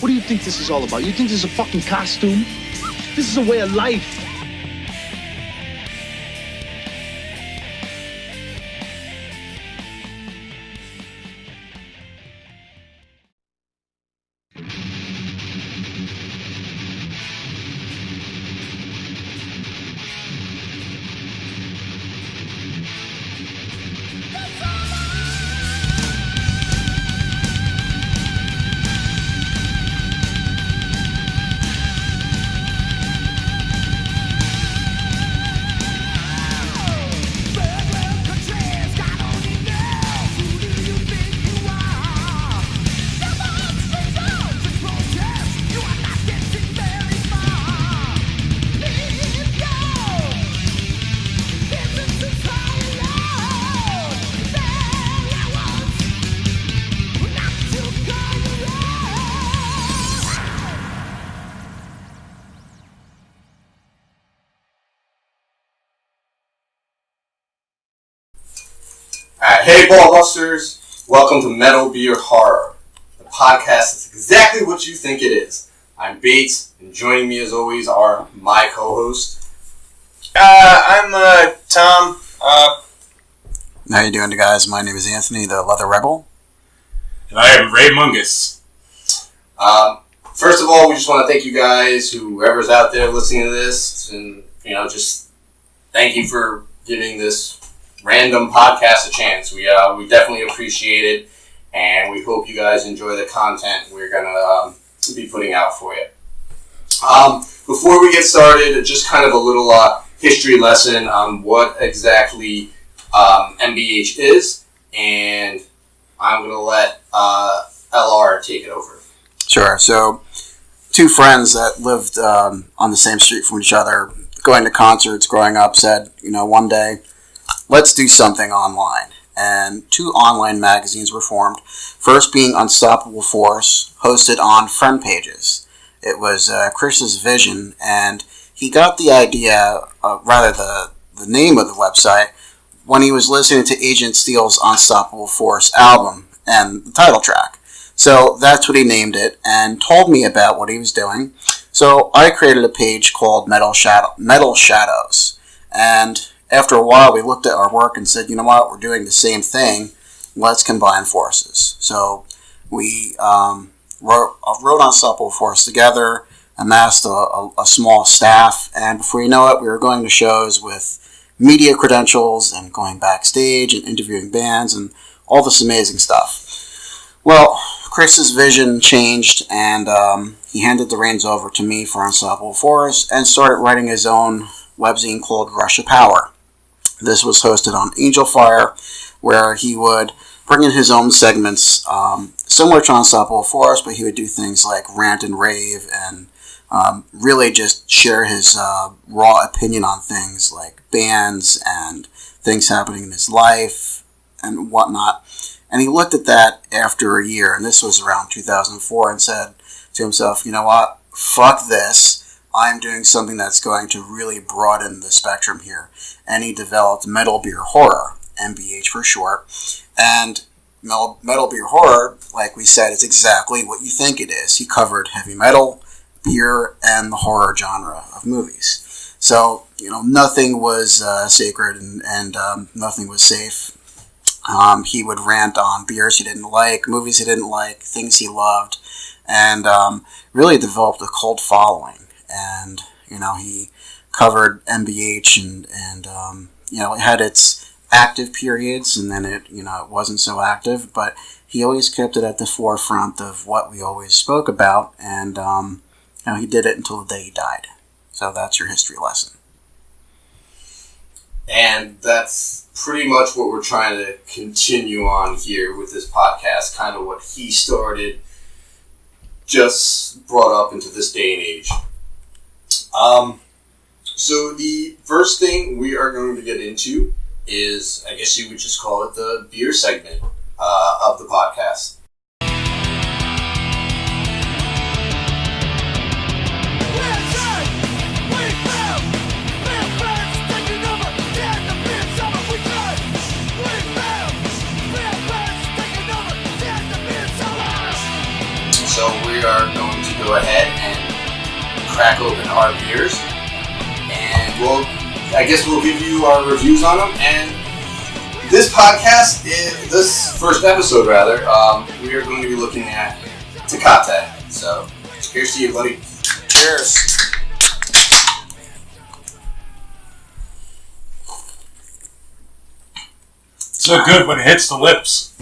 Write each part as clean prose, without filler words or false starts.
What do you think this is all about? You think this is a fucking costume? This is a way of life. Hey BALLBUSTERS, welcome to Metal Beer Horror, the podcast that's exactly what you think it is. I'm Bates, and joining me as always are my co-host. I'm Tom. How you doing, guys? My name is Anthony, the Leather Rebel. And I am Ray Mungus. First of all, we just want to thank you guys, whoever's out there listening to this, and just thank you for giving this random podcast a chance. We definitely appreciate it, and we hope you guys enjoy the content we're gonna be putting out for you. Before we get started, just kind of a little history lesson on what exactly MBH is, and I'm gonna let LR take it over. Sure. So, two friends that lived on the same street from each other, going to concerts growing up, said, one day, let's do something online. And two online magazines were formed. First being Unstoppable Force, hosted on friend pages. It was Chris's vision, and he got the idea, the name of the website, when he was listening to Agent Steele's Unstoppable Force album and the title track. So that's what he named it, and told me about what he was doing. So I created a page called Metal Shadows. And after a while, we looked at our work and said, you know what, we're doing the same thing. Let's combine forces. So we wrote Unstoppable Force together, amassed a small staff, and before you know it, we were going to shows with media credentials and going backstage and interviewing bands and all this amazing stuff. Well, Chris's vision changed, and he handed the reins over to me for Unstoppable Force and started writing his own webzine called Rush of Power. This was hosted on Angel Fire, where he would bring in his own segments, similar to Unstoppable Force, but he would do things like rant and rave and really just share his raw opinion on things like bands and things happening in his life and whatnot. And he looked at that after a year, and this was around 2004, and said to himself, you know what, fuck this. I'm doing something that's going to really broaden the spectrum here. And he developed Metal Beer Horror, MBH for short. And Metal Beer Horror, like we said, is exactly what you think it is. He covered heavy metal, beer, and the horror genre of movies. So, nothing was sacred and nothing was safe. He would rant on beers he didn't like, movies he didn't like, things he loved, and really developed a cult following. And, he covered MBH and it had its active periods, and then it wasn't so active, but he always kept it at the forefront of what we always spoke about, and, he did it until the day he died. So that's your history lesson. And that's pretty much what we're trying to continue on here with this podcast, kind of what he started, just brought up into this day and age. So the first thing we are going to get into is, I guess you would just call it the beer segment of the podcast. So we are going go ahead and crack open our beers, and I guess we'll give you our reviews on them. And this podcast, this first episode rather, we are going to be looking at TECATE. So, here's to you, buddy. Cheers. So good when it hits the lips.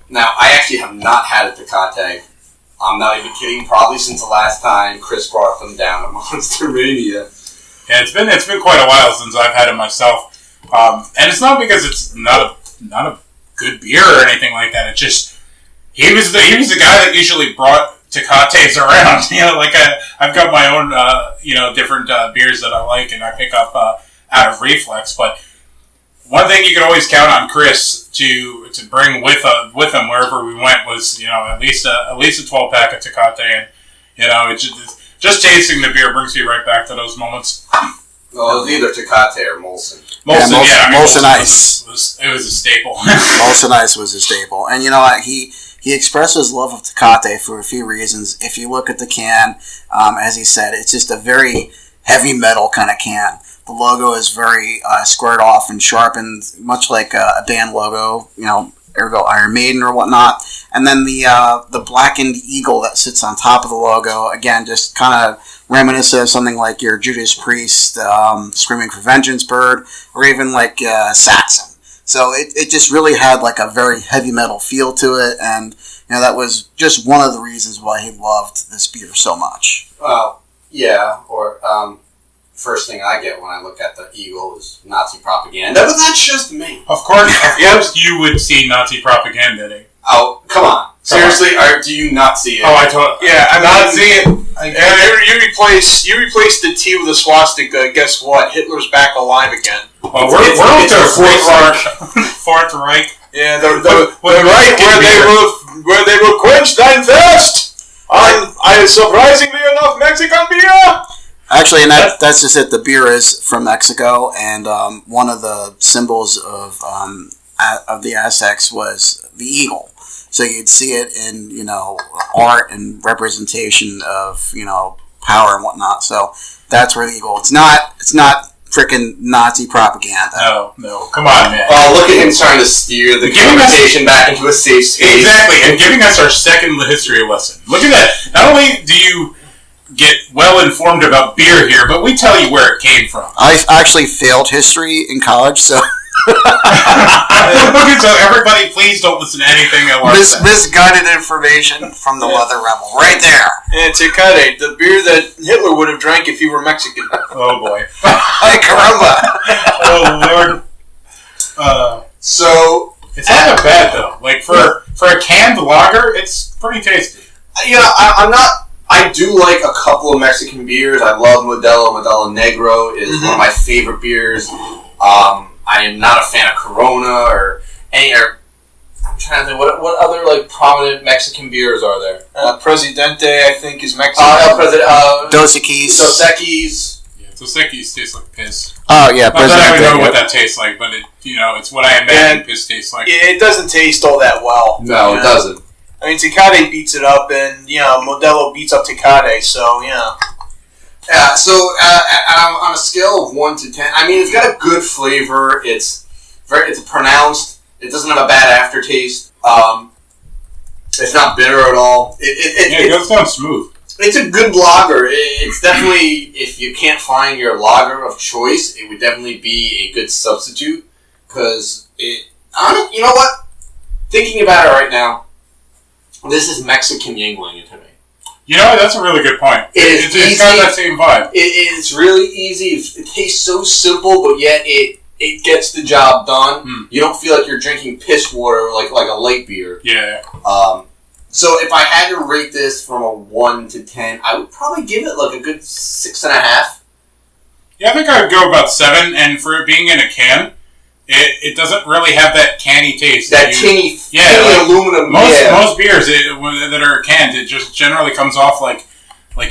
Now, I actually have not had a TECATE. I'm not even kidding. Probably since the last time Chris brought them down at Monster Mania. Yeah, it's been quite a while since I've had it myself, and it's not because it's not a good beer or anything like that. It's just he was the guy that usually brought TECATEs around. You know, like I've got my own different beers that I like and I pick up out of Reflex, but one thing you could always count on Chris to bring with him wherever we went was at least a 12-pack of TECATE, and it's just tasting the beer brings me right back to those moments. Well, it was either TECATE or Molson. Molson Ice. It was a staple. Molson Ice was a staple, and you know what he expressed his love of TECATE for a few reasons. If you look at the can, as he said, it's just a very heavy metal kind of can. The logo is very squared off and sharpened, much like a band logo, ergo Iron Maiden or whatnot. And then the blackened eagle that sits on top of the logo, again, just kind of reminiscent of something like your Judas Priest, Screaming for Vengeance bird, or even like Saxon. So it just really had like a very heavy metal feel to it, and that was just one of the reasons why he loved this beer so much. Well, yeah, or first thing I get when I look at the eagle is Nazi propaganda, but that's just me. Of course, you would see Nazi propaganda. Oh, come on. Seriously, do you not see it? Oh, I'm not seeing it. You replace the T with a swastika. Guess what? Hitler's back alive again. Well, we're up to Fourth Reich. Yeah, the Reich where they will quench thine thirst on surprisingly enough Mexican beer. Actually, and that's just it. The beer is from Mexico, and one of the symbols of the Aztecs was the eagle. So you'd see it in art and representation of power and whatnot. So that's where the eagle. It's not freaking Nazi propaganda. No, come on, man. Oh, look at him trying to steer the conversation back into a safe space. Exactly, and giving us our second history lesson. Look at that. Not only do you get well informed about beer here, but we tell you where it came from. I actually failed history in college, so. So everybody, please don't listen to anything I want to say. Misguided information from the Leather Rebel, right there. And TECATE, the beer that Hitler would have drank if he were Mexican. Oh boy! Hey, caramba! Oh lord! So it's not that bad though. Like for a canned lager, it's pretty tasty. I'm not. I do like a couple of Mexican beers. I love Modelo. Modelo Negro is one of my favorite beers. I am not a fan of Corona or any. I'm trying to think what other like prominent Mexican beers are there. Presidente, I think, is Mexican. Dos Equis. Yeah, Dos Equis tastes like piss. Oh yeah, not that I even know what that tastes like, but it's what I imagine piss tastes like. It doesn't taste all that well. No, it doesn't. I mean, TECATE beats it up, and Modelo beats up TECATE. So yeah. Yeah, so on a scale of 1 to 10, I mean, it's got a good flavor. It's pronounced. It doesn't have a bad aftertaste. It's not bitter at all. It goes down smooth. It's a good lager. It's definitely, if you can't find your lager of choice, it would definitely be a good substitute. Because you know what? Thinking about it right now, this is Mexican Yingling to me. That's a really good point. It's got that same vibe. It's really easy. It tastes so simple, but yet it gets the job done. You don't feel like you're drinking piss water like a light beer. Yeah. So if I had to rate this from a 1 to 10, I would probably give it like a good 6.5. Yeah, I think I would go about 7. And for it being in a can, it doesn't really have that canny taste. That tinny aluminum. Most beers that are canned, it just generally comes off like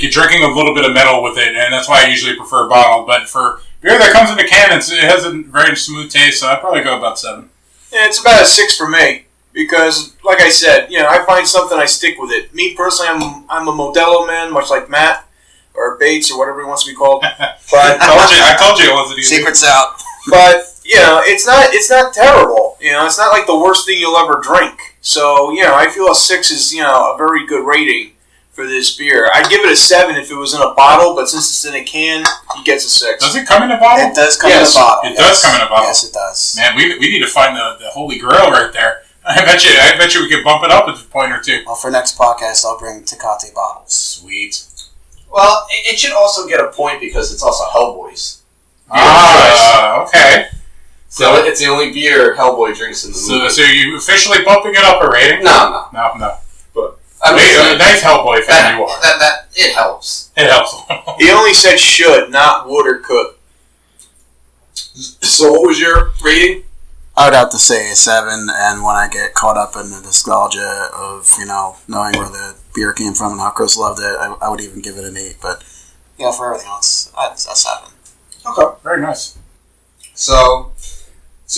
you're drinking a little bit of metal with it, and that's why I usually prefer bottled. But for beer that comes in a can, it has a very smooth taste, so I'd probably go about 7. Yeah, it's about a 6 for me. because, like I said, I find something, I stick with it. Me personally, I'm a Modelo man, much like Matt or Bates or whatever he wants to be called. But I told you it wasn't easy. Secret's out. But it's not terrible. It's not like the worst thing you'll ever drink. So I feel a 6 is a very good rating for this beer. I'd give it a 7 if it was in a bottle, but since it's in a can, it gets a 6. Does it come in a bottle? It does come in a bottle. It does come in a bottle. Yes, it does. Man, we need to find the holy grail right there. I bet you we could bump it up a point or two. Well, for next podcast, I'll bring TECATE bottles. Sweet. Well, it should also get a point because it's also Hellboy's. Okay. So it's the only beer Hellboy drinks in the movie. So are you officially bumping it up a rating? No. But a nice Hellboy fan you are. That it helps. It helps. He only said should, not would or could. So what was your rating? I would have to say a 7, and when I get caught up in the nostalgia of, knowing where the beer came from and how Chris loved it, I would even give it an 8, but, for everything else, it's a 7. Okay, very nice. So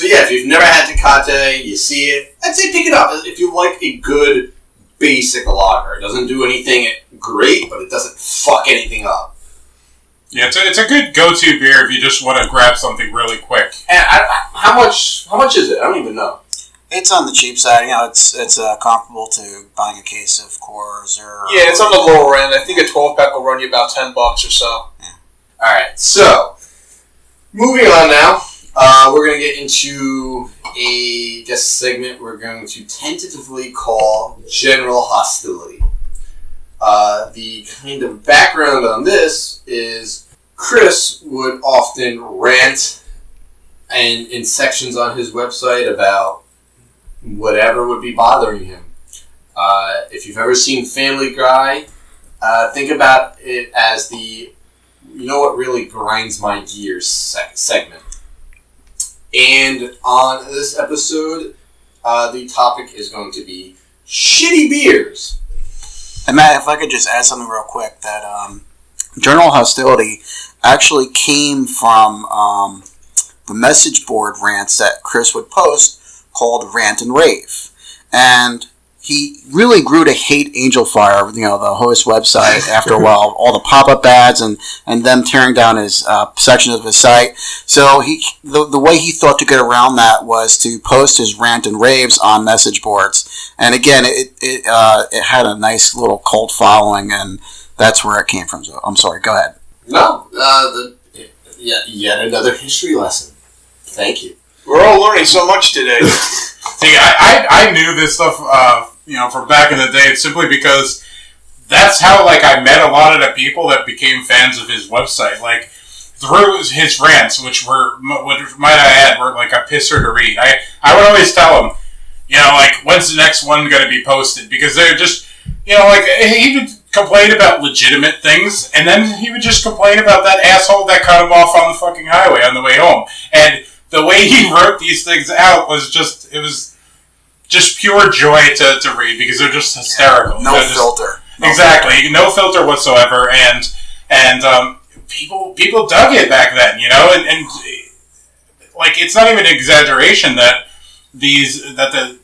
yeah, if you've never had TECATE, you see it, I'd say pick it up. If you like a good basic lager, it doesn't do anything great, but it doesn't fuck anything up. Yeah, it's a good go-to beer if you just want to grab something really quick. And how much is it? I don't even know. It's on the cheap side. It's comparable to buying a case of Coors or... Yeah, it's on the lower end. I think a 12-pack will run you about $10 or so. Yeah. All right, so moving on now. We're going to get into a segment we're going to tentatively call General Hostility. The kind of background on this is Chris would often rant and in sections on his website about whatever would be bothering him. If you've ever seen Family Guy, think about it as the what really grinds my gears segment. And on this episode, the topic is going to be shitty beers. And Matt, if I could just add something real quick, that General Hostility actually came from the message board rants that Chris would post called Rant and Rave. And he really grew to hate Angel Fire, the host website, after a while, all the pop-up ads and them tearing down his sections of his site. So the way he thought to get around that was to post his rant and raves on message boards. And again, it had a nice little cult following, and that's where it came from. So I'm sorry, go ahead. No, yet another history lesson. Thank you. We're all learning so much today. See, I knew this stuff, from back in the day, simply because that's how, I met a lot of the people that became fans of his website. Through his rants, which might I add, were a pisser to read. I would always tell him, when's the next one going to be posted? Because they're just, he would complain about legitimate things, and then he would just complain about that asshole that cut him off on the fucking highway on the way home. And the way he wrote these things out was just pure joy to read, because they're just hysterical. No filter. Exactly. No filter whatsoever. And people dug it back then, and it's not even an exaggeration that that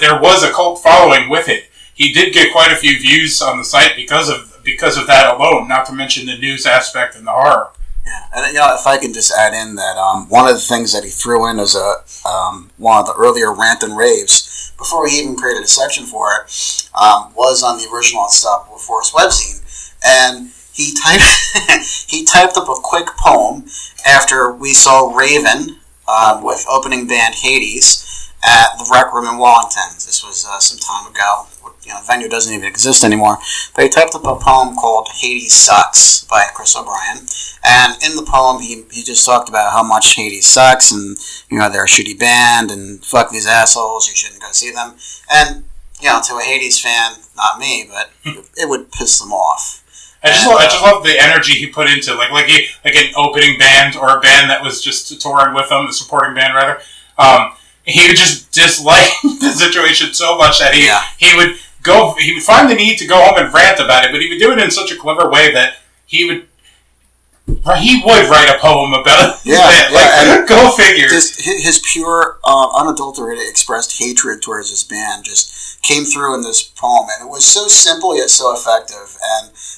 there was a cult following with it. He did get quite a few views on the site because of that alone, not to mention the news aspect and the horror. Yeah, and if I can just add in that one of the things that he threw in as one of the earlier rant and raves before he even created a section for it was on the original Unstoppable Force webzine, and he typed up a quick poem after we saw Raven with opening band Hades at the Rec Room in Wallington. This was some time ago. The venue doesn't even exist anymore. But he typed up a poem called Hades Sucks by Chris O'Brien. And in the poem, he just talked about how much Hades sucks, and, they're a shitty band, and fuck these assholes, you shouldn't go see them. And, to a Hades fan, not me, but it would piss them off. I just love the energy he put into an opening band or a band that was just touring with him, the supporting band rather. He would just dislike the situation so much that he would find the need to go home and rant about it, but he would do it in such a clever way that he would He would write a poem about it. Yeah, go figure. Just his pure, unadulterated, expressed hatred towards this band just came through in this poem, and it was so simple yet so effective.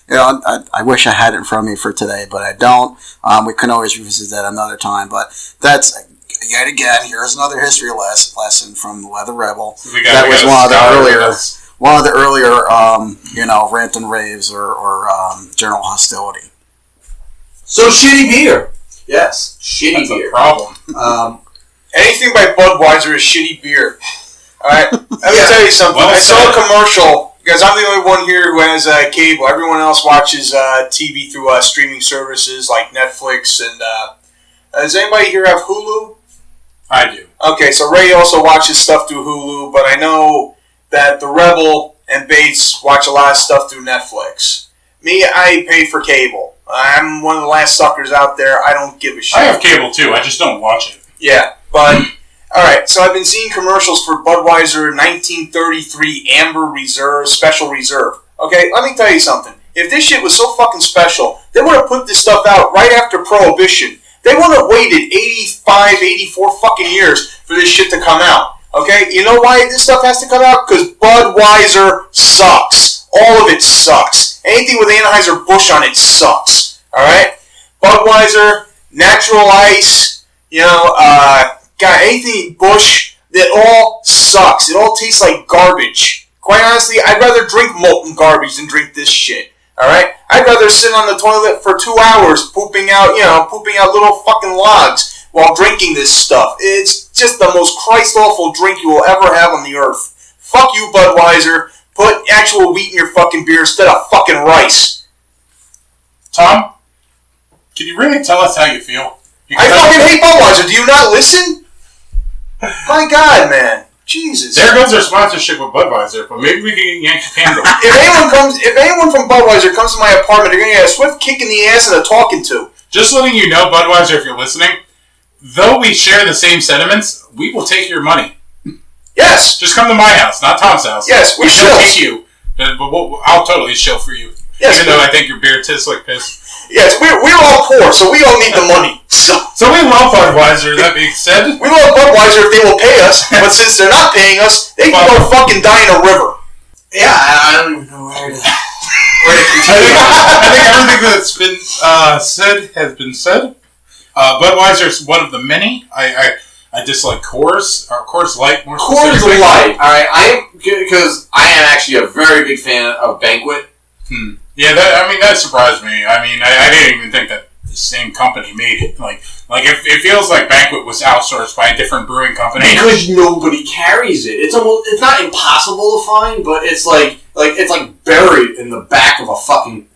And I wish I had it in front of me for today, but I don't. We can always revisit that another time. But that's yet again. Here's another history lesson from Leather Rebel. That was one of the earlier, rant and raves or general hostility. So shitty beer. Yes, shitty beer. That's a problem. Anything by Budweiser is shitty beer. All right, let me tell you something. I saw a commercial because I'm the only one here who has cable. Everyone else watches TV through streaming services like Netflix. And does anybody here have Hulu? I do. Okay, so Ray also watches stuff through Hulu, but I know that the Rebel and Bates watch a lot of stuff through Netflix. Me, I pay for cable. I'm one of the last suckers out there. I don't give a shit. I have cable too. I just don't watch it. Yeah, but alright, so I've been seeing commercials for Budweiser 1933 Amber Reserve, Special Reserve. Okay, let me tell you something. If this shit was so fucking special, they would have put this stuff out right after Prohibition. They would have waited 85, 84 fucking years for this shit to come out. Okay, you know why this stuff has to come out? Because Budweiser sucks. All of it sucks. Anything with Anheuser-Busch on it sucks. Alright? Budweiser, Natural Ice, anything Busch, it all sucks. It all tastes like garbage. Quite honestly, I'd rather drink molten garbage than drink this shit. Alright? I'd rather sit on the toilet for 2 hours pooping out little fucking logs while drinking this stuff. It's just the most Christ-awful drink you will ever have on the earth. Fuck you, Budweiser. Put actual wheat in your fucking beer instead of fucking rice. Tom, can you really tell us how you feel? I fucking hate Budweiser. Do you not listen? My God, man. Jesus. There goes our sponsorship with Budweiser, but maybe we can get Yankee Candle. If anyone from Budweiser comes to my apartment, they're going to get a swift kick in the ass and a talking to. Just letting you know, Budweiser, if you're listening, though we share the same sentiments, we will take your money. Yes. Just come to my house, not Tom's house. Yes, we shall take you. But I'll totally shill for you. Yes, even though I think your beer tastes like piss. Yes, we're all poor, so we all need the money. So we love Budweiser, that being said. We love Budweiser if they will pay us, but since they're not paying us, they can go fucking die in a river. Yeah, I don't even know where to continue. I think everything that's been said has been said. Budweiser is one of the many. I dislike Coors, or Coors Light more specifically. Coors Light. Alright, because I am actually a very big fan of Banquet. Yeah, that surprised me. I mean, I didn't even think that the same company made it. Like it feels like Banquet was outsourced by a different brewing company. Because nobody carries it. It's not impossible to find, but it's like buried in the back of a fucking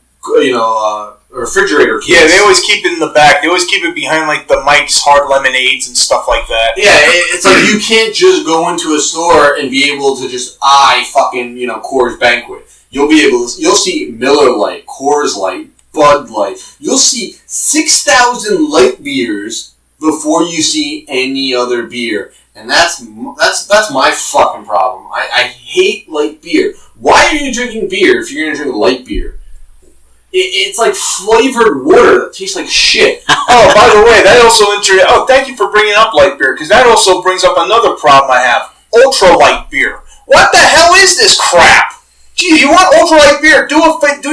refrigerator case. Yeah, they always keep it in the back. They always keep it behind like the Mike's Hard Lemonades and stuff like that. Yeah, it's like you can't just go into a store and be able to just Coors Banquet. You'll see Miller Lite, Coors Light, Bud Light. You'll see 6,000 light beers before you see any other beer, and that's my fucking problem. I hate light beer. Why are you drinking beer if you're gonna drink light beer? It's like flavored water that tastes like shit. Oh, by the way, that also thank you for bringing up light beer, because that also brings up another problem I have: ultra light beer. What the hell is this crap? Gee, you want ultra light beer? Do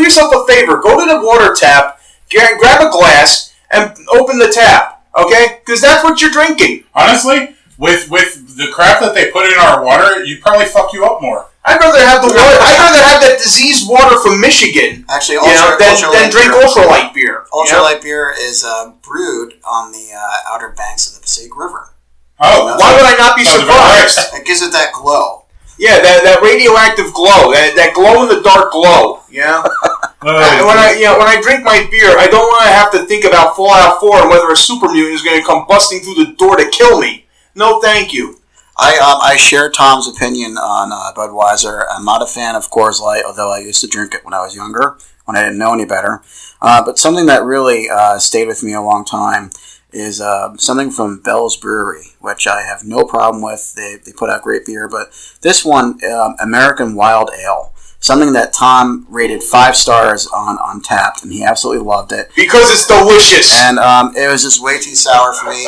yourself a favor. Go to the water tap, grab a glass, and open the tap. Okay? Because that's what you're drinking. Honestly, with the crap that they put in our water, you'd probably fuck you up more. I'd rather have the water. I'd rather have that diseased water from Michigan. Actually, than drink ultralight beer. Ultralight beer is brewed on the outer banks of the Passaic River. Oh, why would I not be surprised? It gives it that glow. Yeah, that radioactive glow, that glow in the dark glow. Yeah. When I drink my beer, I don't want to have to think about Fallout 4 and whether a super mutant is going to come busting through the door to kill me. No, thank you. I share Tom's opinion on Budweiser. I'm not a fan of Coors Light, although I used to drink it when I was younger, when I didn't know any better. But something that really stayed with me a long time is something from Bell's Brewery, which I have no problem with. They put out great beer, but this one, American Wild Ale, something that Tom rated 5 stars on Untapped, and he absolutely loved it. Because it's delicious. And it was just way too sour for me.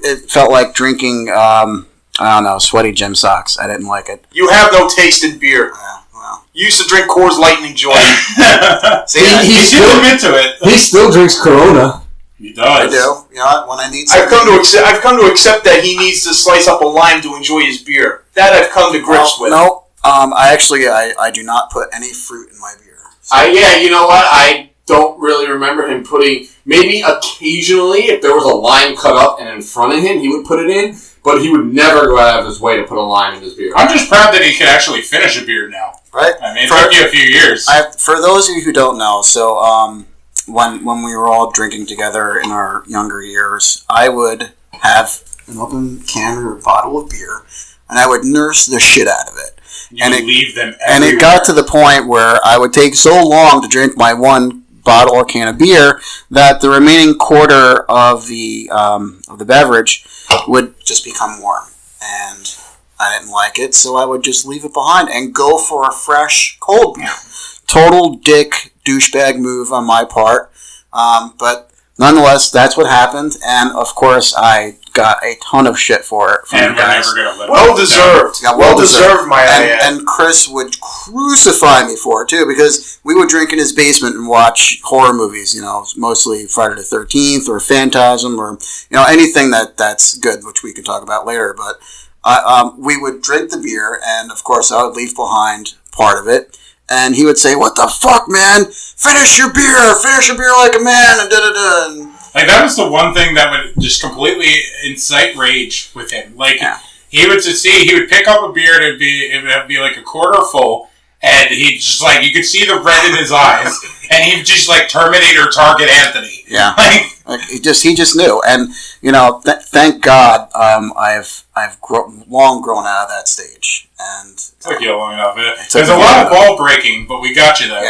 It felt like drinking, I don't know, sweaty gym socks. I didn't like it. You have no taste in beer. Yeah, well. You used to drink Coors Light and enjoy it. See, He's still into it. He still drinks Corona. He does. I do. You know, when I need I've something. come to accept that he needs to slice up a lime to enjoy his beer. That I've come to grips with. No. I do not put any fruit in my beer. So. Yeah, you know what? I don't really remember him putting. Maybe occasionally, if there was a lime cut up and in front of him, he would put it in. But he would never go out of his way to put a lime in his beer. I'm just proud that he could actually finish a beer now. Right? I mean, it took you a few years. For those of you who don't know, so when we were all drinking together in our younger years, I would have an open can or bottle of beer, and I would nurse the shit out of it. You would leave them everywhere. And it got to the point where I would take so long to drink my one bottle or can of beer that the remaining quarter of the beverage would just become warm. And I didn't like it, so I would just leave it behind and go for a fresh cold beer. Total dick douchebag move on my part. But nonetheless, that's what happened. And, of course, I got a ton of shit for it from you guys. Well deserved. Yeah, well deserved, my ass. And Chris would crucify me for it, too, because we would drink in his basement and watch horror movies, you know, mostly Friday the 13th or Phantasm or, you know, anything that's good, which we could talk about later. But we would drink the beer, and, of course, I would leave behind part of it. And he would say, "What the fuck, man? Finish your beer like a man," and da-da-da. Like, that was the one thing that would just completely incite rage with him. Like, he would pick up a beer, it would be like a quarter full, and he'd just, like, you could see the red in his eyes, and he'd just, like, Terminator target Anthony. Yeah. Like he just knew. And, you know, thank God, I've long grown out of that stage. And it took you long enough. There's a lot of ball breaking, but we got you there.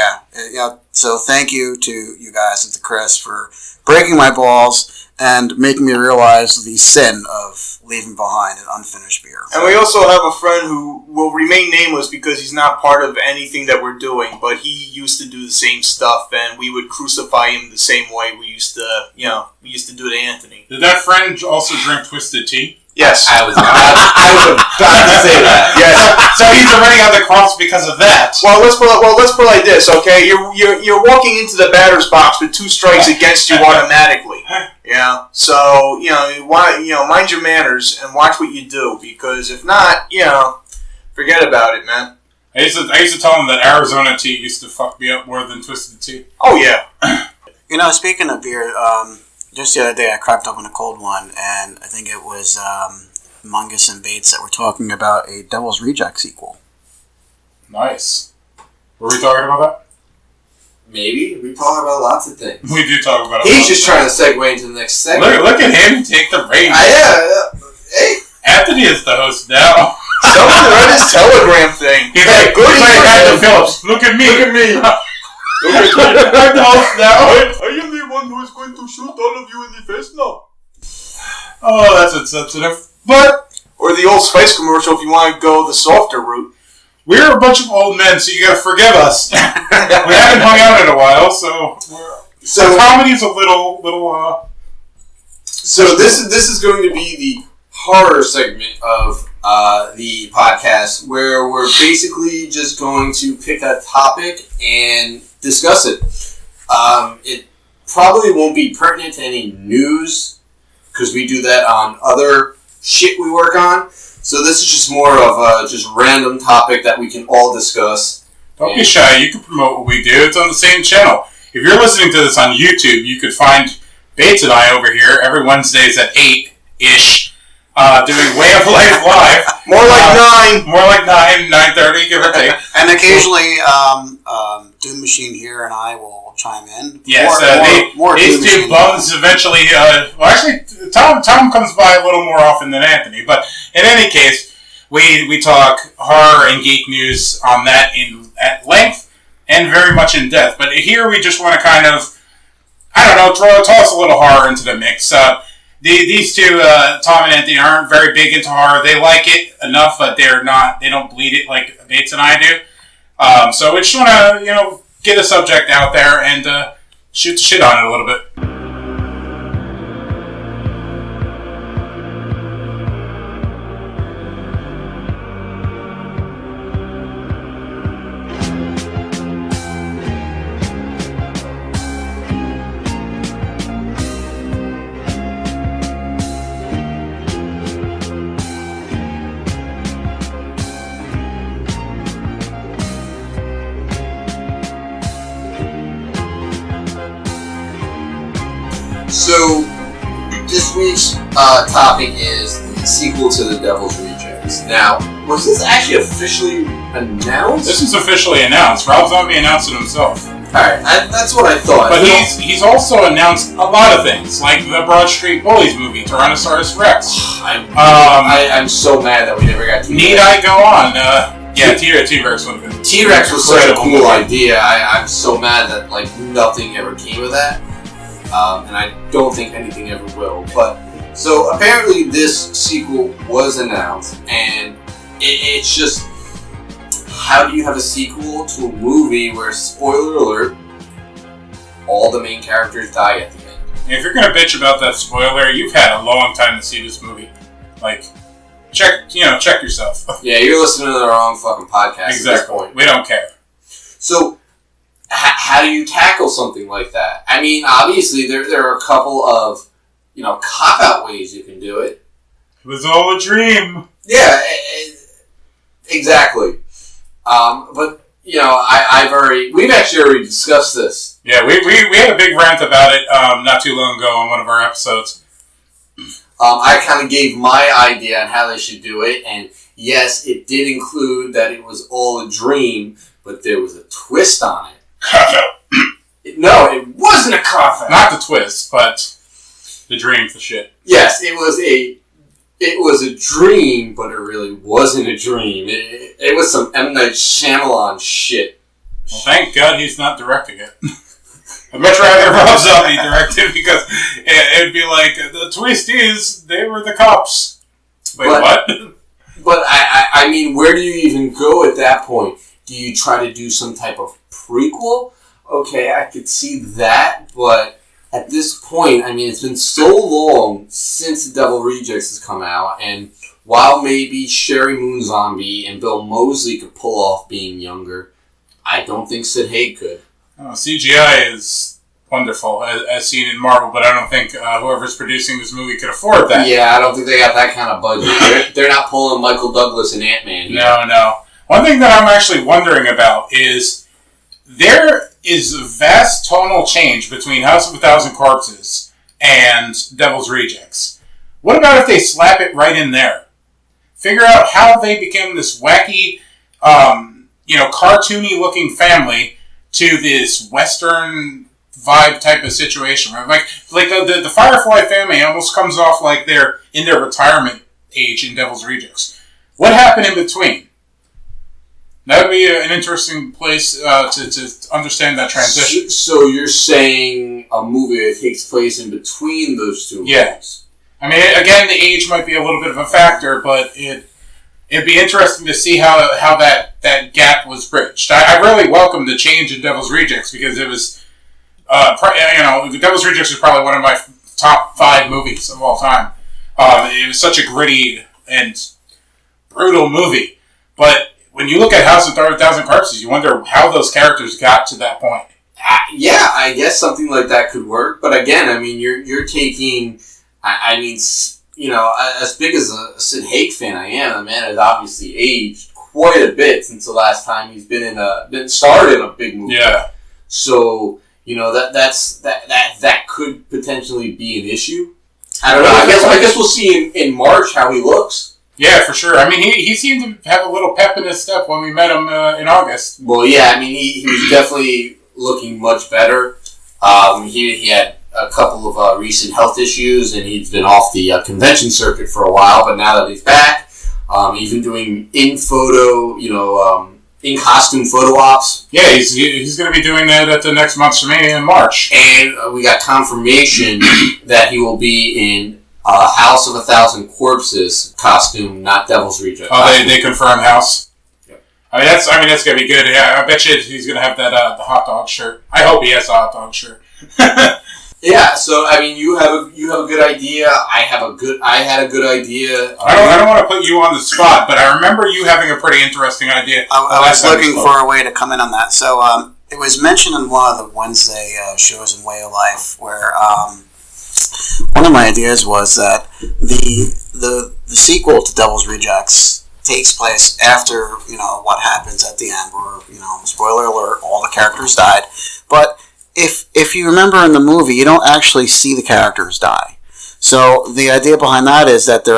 Yeah. So thank you to you guys and to Chris for breaking my balls and making me realize the sin of leaving behind an unfinished beer. And we also have a friend who will remain nameless because he's not part of anything that we're doing, but he used to do the same stuff, and we would crucify him the same way we used to do to Anthony. Did that friend also drink Twisted Tea? Yes. I was about to say that. Yes. So he's already on the cross because of that. Well, let's put it like this, okay? You're walking into the batter's box with 2 strikes against you automatically. Yeah. So mind your manners and watch what you do, because if not, forget about it, man. I used to tell him that Arizona tea used to fuck me up more than Twisted Tea. Oh yeah. You know, speaking of beer, just the other day I cracked open a cold one, and I think it was Mungus and Bates that were talking about a Devil's Reject sequel. Nice. Were we talking about that? Maybe. We talk about lots of things. We do talk about it. He's just trying to segue into the next segment. Look at him take the reins. Hey. Anthony is the host now. Someone read his Telegram thing. He's like, Brandon Phillips. Look at me. Look at me. I'm the host now. I am the one who is going to shoot all of you in the face now. Oh, that's insensitive. But or the Old Spice commercial if you want to go the softer route. We're a bunch of old men, so you gotta forgive us. We haven't hung out in a while, so comedy's a little. So this is going to be the horror segment of the podcast, where we're basically just going to pick a topic and discuss it. It probably won't be pertinent to any news, because we do that on other shit we work on. So this is just more of a just random topic that we can all discuss. Don't be shy. You can promote what we do. It's on the same channel. If you're listening to this on YouTube, you could find Bates and I over here every Wednesdays at 8-ish, doing Way of Life Live. More like 9. More like 9:30, give or take. And occasionally, Doom Machine here and I will chime in. Yes, more these Doom two Machine bums eventually. Actually, Tom comes by a little more often than Anthony. But in any case, we talk horror and geek news on that at length and very much in depth. But here we just want to kind of, I don't know, toss a little horror into the mix. These two, Tom and Anthony, aren't very big into horror. They like it enough, but they don't bleed it like Bates and I do. So we just want to, get a subject out there and shoot the shit on it a little bit. So, this week's topic is the sequel to The Devil's Rejects. Now, was this actually officially announced? This is officially announced. Rob Zombie announced it himself. Alright, that's what I thought. But he's also announced a lot of things, like the Broad Street Bullies movie, Tyrannosaurus Rex. I'm so mad that we never got to Need I go on? T-Rex would have been. T-Rex was such a cool idea. I'm so mad that nothing ever came of that. And I don't think anything ever will. But so apparently this sequel was announced, and it's just, how do you have a sequel to a movie where, spoiler alert, all the main characters die at the end? If you're gonna bitch about that spoiler, you've had a long time to see this movie. Check yourself. Yeah, you're listening to the wrong fucking podcast Exactly. at this point. We don't care. So, how do you tackle something like that? I mean, obviously, there are a couple of, cop-out ways you can do it. It was all a dream. Yeah, exactly. But, we've actually already discussed this. Yeah, we had a big rant about it not too long ago on one of our episodes. I kind of gave my idea on how they should do it, and yes, it did include that it was all a dream, but there was a twist on it. No, it wasn't a cop-out. Not the twist, but the dream for shit. Yes, it was a dream, but it really wasn't a dream. It was some M. Night Shyamalan shit. Well, thank God he's not directing it. I'd much rather Rob Zombie direct it, because it'd be like, the twist is, they were the cops. Wait, what? But, I mean, where do you even go at that point? Do you try to do some type of prequel? Okay, I could see that, but at this point, I mean, it's been so long since The Devil Rejects has come out, and while maybe Sherry Moon Zombie and Bill Moseley could pull off being younger, I don't think Sid Haig could. CGI is wonderful, as seen in Marvel, but I don't think whoever's producing this movie could afford that. Yeah, I don't think they got that kind of budget. They're not pulling Michael Douglas and Ant-Man here. No. One thing that I'm actually wondering about is there is a vast tonal change between House of a Thousand Corpses and Devil's Rejects. What about if they slap it right in there? Figure out how they became this wacky, cartoony looking family to this Western vibe type of situation. Right? Like the Firefly family almost comes off like they're in their retirement age in Devil's Rejects. What happened in between? That would be an interesting place to understand that transition. So you're saying a movie that takes place in between those two movies? I mean, again, the age might be a little bit of a factor, but it'd be interesting to see how that gap was bridged. I really welcomed the change in Devil's Rejects, because it was, Devil's Rejects is probably one of my top 5 movies of all time. It was such a gritty and brutal movie, but when you look at House of a Thousand Corpses, you wonder how those characters got to that point. Yeah, I guess something like that could work. But again, I mean, you're taking, as big as a Sid Haig fan I am, the man has obviously aged quite a bit since the last time he's been starred in a big movie. Yeah. So that could potentially be an issue. I don't know. I guess we'll see in March how he looks. Yeah, for sure. I mean, he seemed to have a little pep in his step when we met him in August. Well, yeah, I mean, he was definitely looking much better. He had a couple of recent health issues, and he's been off the convention circuit for a while, but now that he's back, even doing in-costume photo ops. Yeah, he's going to be doing that at the next Monstermania in March. And we got confirmation that he will be in House of a Thousand Corpses costume, not Devil's Reject. Oh, they confirmed House? Yep. That's gonna be good. Yeah, I bet you he's gonna have that the hot dog shirt. I hope he has a hot dog shirt. Yeah, so I mean, you have a good idea. I had a good idea. I don't want to put you on the spot, but I remember you having a pretty interesting idea. I was looking for a way to come in on that. So it was mentioned in one of the Wednesday shows in Way of Life where one of my ideas was that the sequel to Devil's Rejects takes place after what happens at the end, where spoiler alert, all the characters died, but if you remember in the movie, you don't actually see the characters die. So the idea behind that is that they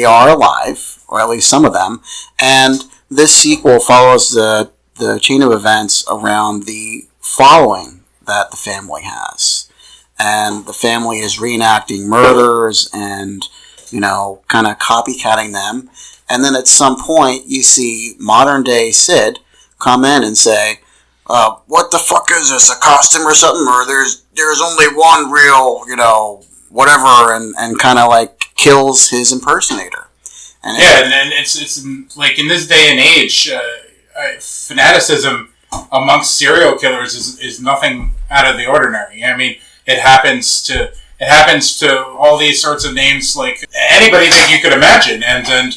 are alive, or at least some of them, and this sequel follows the chain of events around the following that the family has. And the family is reenacting murders and, kind of copycatting them. And then at some point, you see modern day Sid come in and say, what the fuck is this, a costume or something? Or there's only one real, whatever, and kind of like kills his impersonator. And it's like in this day and age, fanaticism amongst serial killers is nothing out of the ordinary. I mean, it happens to all these sorts of names, like anybody that you could imagine, and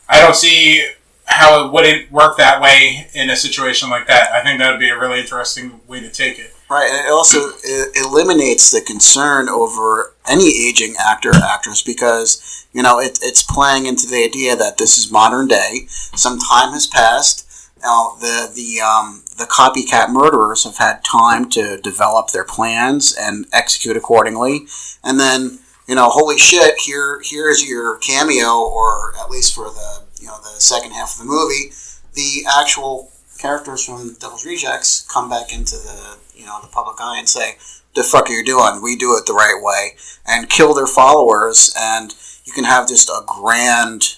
I don't see how it wouldn't work that way in a situation like that. I think that would be a really interesting way to take it. Right, and it also eliminates the concern over any aging actor or actress because, it's playing into the idea that this is modern day, some time has passed, now the copycat murderers have had time to develop their plans and execute accordingly, and then, holy shit, here's your cameo, or at least for the second half of the movie, the actual characters from Devil's Rejects come back into the public eye and say, the fuck are you doing? We do it the right way, and kill their followers, and you can have just a grand,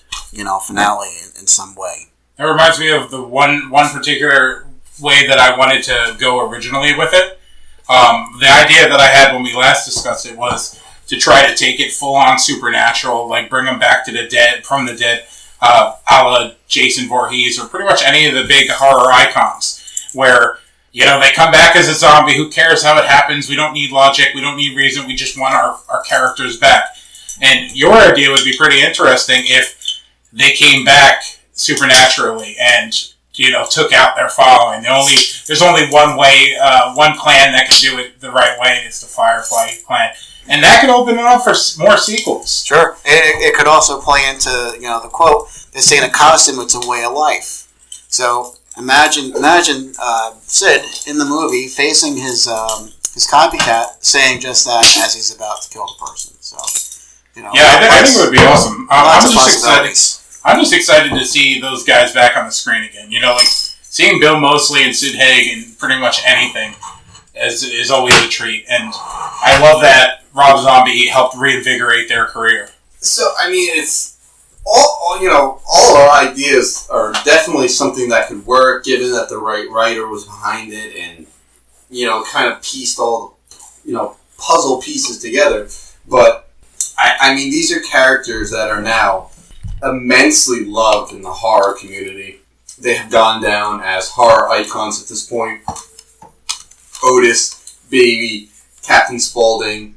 finale in some way. It reminds me of the one particular way that I wanted to go originally with it. The idea that I had when we last discussed it was to try to take it full on supernatural, like bring them back to the dead, from the dead, a la Jason Voorhees, or pretty much any of the big horror icons, where, they come back as a zombie, who cares how it happens, we don't need logic, we don't need reason, we just want our characters back. And your idea would be pretty interesting if they came back supernaturally and, took out their following. There's only one way, one clan that can do it the right way, and it's the Firefly clan. And that could open it up for more sequels. Sure. It could also play into, the quote, this ain't a costume, it's a way of life. So imagine Sid in the movie facing his copycat saying just that as he's about to kill the person. So, I think it would be awesome. I'm just excited to see those guys back on the screen again. Like seeing Bill Moseley and Sid Haig in pretty much anything is always a treat. And I love that Rob Zombie helped reinvigorate their career. So, I mean, it's all our ideas are definitely something that could work, given that the right writer was behind it and, kind of pieced all the, puzzle pieces together. But, I mean, these are characters that are now immensely loved in the horror community. They have gone down as horror icons at this point. Otis, Baby, Captain Spaulding.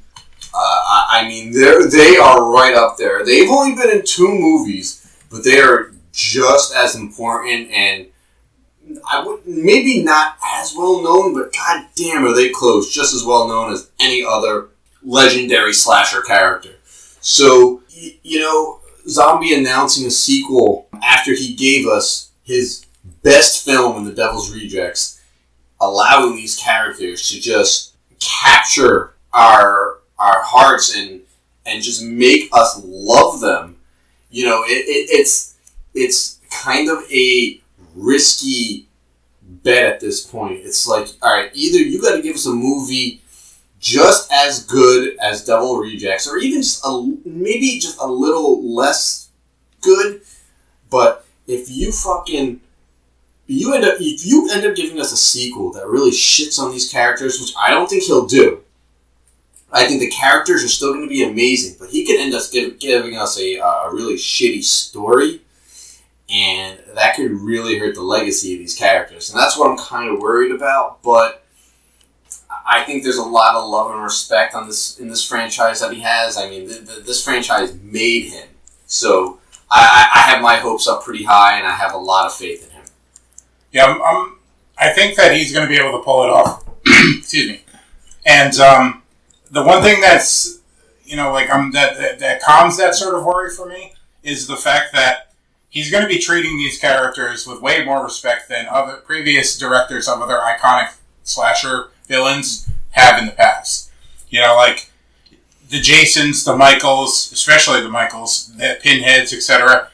I mean, they are right up there. They've only been in 2 movies, but they are just as important, and maybe not as well known, but goddamn are they close, just as well known as any other legendary slasher character. So, Zombie announcing a sequel after he gave us his best film in The Devil's Rejects, allowing these characters to just capture our hearts and just make us love them. It's kind of a risky bet at this point. It's like, all right, either you got to give us a movie just as good as Devil Rejects, or even maybe just a little less good. But if you end up giving us a sequel that really shits on these characters, which I don't think he'll do. I think the characters are still going to be amazing, but he could end up giving us a really shitty story. and that could really hurt the legacy of these characters. And that's what I'm kind of worried about, but I think there's a lot of love and respect in this franchise that he has. I mean, this franchise made him. So I have my hopes up pretty high, and I have a lot of faith in him. Yeah, I think that he's going to be able to pull it off. Excuse me. And the one thing that's, that calms that sort of worry for me is the fact that he's going to be treating these characters with way more respect than other previous directors of other iconic slasher villains have in the past. Like the Jasons, the Michaels, especially the Michaels, the Pinheads, etc.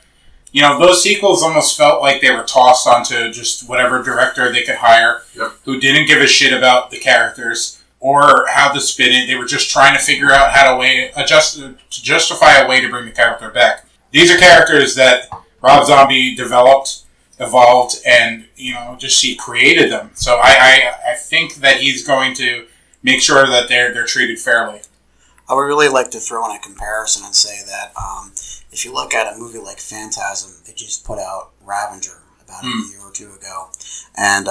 Those sequels almost felt like they were tossed onto just whatever director they could hire, who didn't give a shit about the characters or how to spin it. They were just trying to figure out how to justify a way to bring the character back. These are characters that Rob Zombie developed, evolved, and he created them. So I think that he's going to make sure that they're treated fairly. I would really like to throw in a comparison and say that if you look at a movie like Phantasm, they just put out Ravager about a year or two ago, and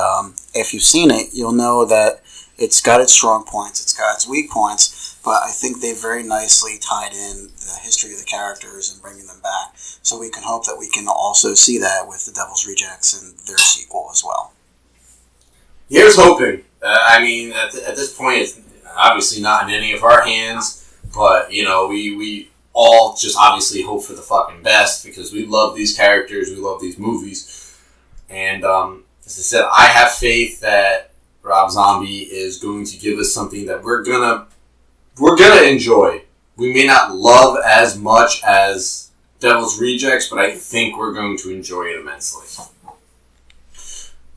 if you've seen it, you'll know that it's got its strong points, it's got its weak points, but I think they very nicely tied in the history of the characters and bringing them back. So we can hope that we can also see that with the Devil's Rejects and their sequel as well. Here's hoping. I mean, at this point, it's obviously not in any of our hands, but, we all just obviously hope for the fucking best because we love these characters, we love these movies. And, as I said, I have faith that Rob Zombie is going to give us something that we're gonna enjoy. We may not love as much as Devil's Rejects, but I think we're going to enjoy it immensely.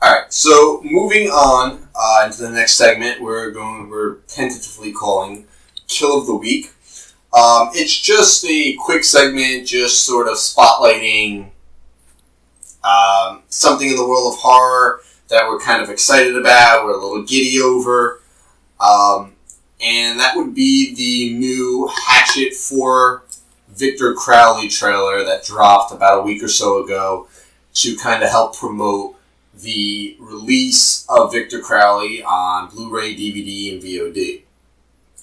Alright, so moving on into the next segment, we're tentatively calling Kill of the Week. It's just a quick segment, just sort of spotlighting something in the world of horror that we're kind of excited about, we're a little giddy over. And that would be the new Hatchet 4 Victor Crowley trailer that dropped about a week or so ago to kind of help promote the release of Victor Crowley on Blu-ray, DVD, and VOD.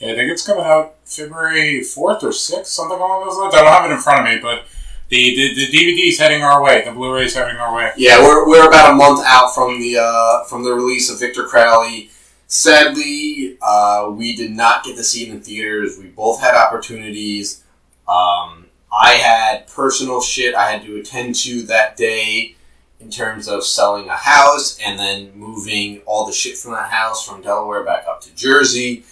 Yeah, I think it's coming out February 4th or 6th, something along those lines. I don't have it in front of me, but the DVD's heading our way. The Blu-ray's heading our way. Yeah, we're about a month out from the release of Victor Crowley. Sadly, we did not get to see it in theaters. We both had opportunities. I had personal shit I had to attend to that day in terms of selling a house and then moving all the shit from that house from Delaware back up to Jersey.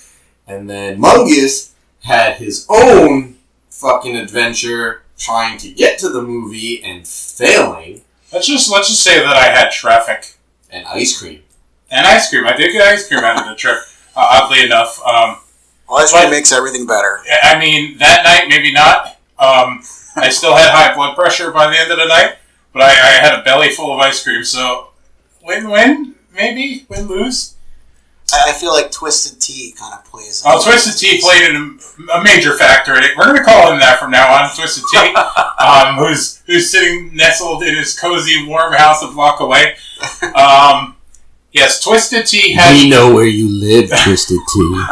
And then Mungus had his own fucking adventure trying to get to the movie and failing. Let's just say that I had traffic. And ice cream. And ice cream. I did get ice cream out of the trip, oddly enough. Ice cream makes everything better. I mean, that night, maybe not. I still had high blood pressure by the end of the night, but I had a belly full of ice cream, so win-win, maybe? Win-lose? I feel like Twisted Tea kind of plays. Twisted Tea played a major factor in it. We're going to call him that from now on, Twisted Tea, who's sitting nestled in his cozy, warm house a block away. Yes, Twisted Tea has... We know where you live, Twisted Tea.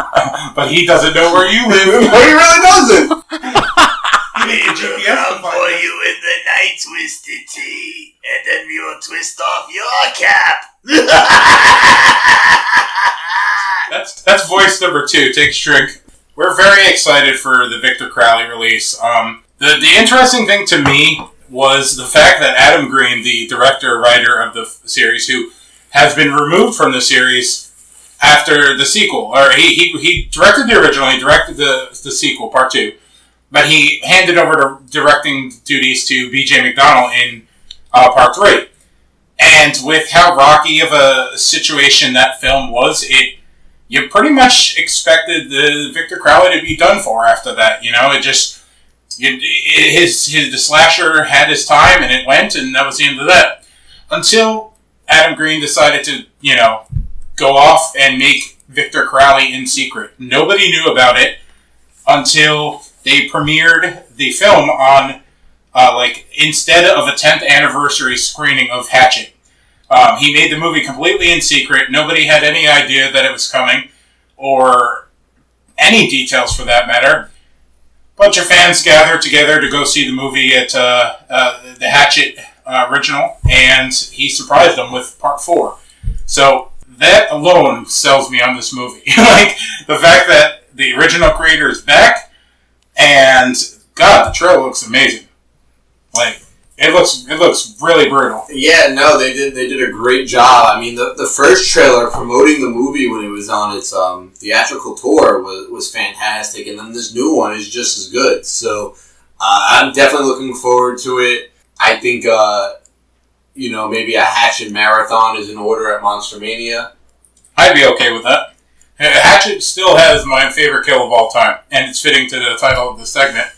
But he doesn't know where you live. No, he really doesn't. I'll pour you in the night, Twisted Tea, and then we will twist off your cap. That's voice number 2. Take a drink. We're very excited for the Victor Crowley release. The interesting thing to me was the fact that Adam Green, the director-writer of the series, who has been removed from the series after the sequel, or he directed the original, he directed the sequel, part 2, but he handed over to directing duties to B.J. McDonnell in part 3. And with how rocky of a situation that film was, you pretty much expected the Victor Crowley to be done for after that. The slasher had his time and it went, and that was the end of that. Until Adam Green decided to, go off and make Victor Crowley in secret. Nobody knew about it until they premiered the film on instead of a 10th anniversary screening of Hatchet. He made the movie completely in secret. Nobody had any idea that it was coming, or any details for that matter. Bunch of fans gathered together to go see the movie at the Hatchet original, and he surprised them with part 4. So that alone sells me on this movie. Like, the fact that the original creator is back, and God, the trailer looks amazing. Like, it looks really brutal. Yeah, no, they did a great job. I mean, the first trailer promoting the movie when it was on its theatrical tour was fantastic, and then this new one is just as good. So I'm definitely looking forward to it. I think maybe a Hatchet marathon is in order at Monster Mania. I'd be okay with that. Hatchet still has my favorite kill of all time, and it's fitting to the title of the segment,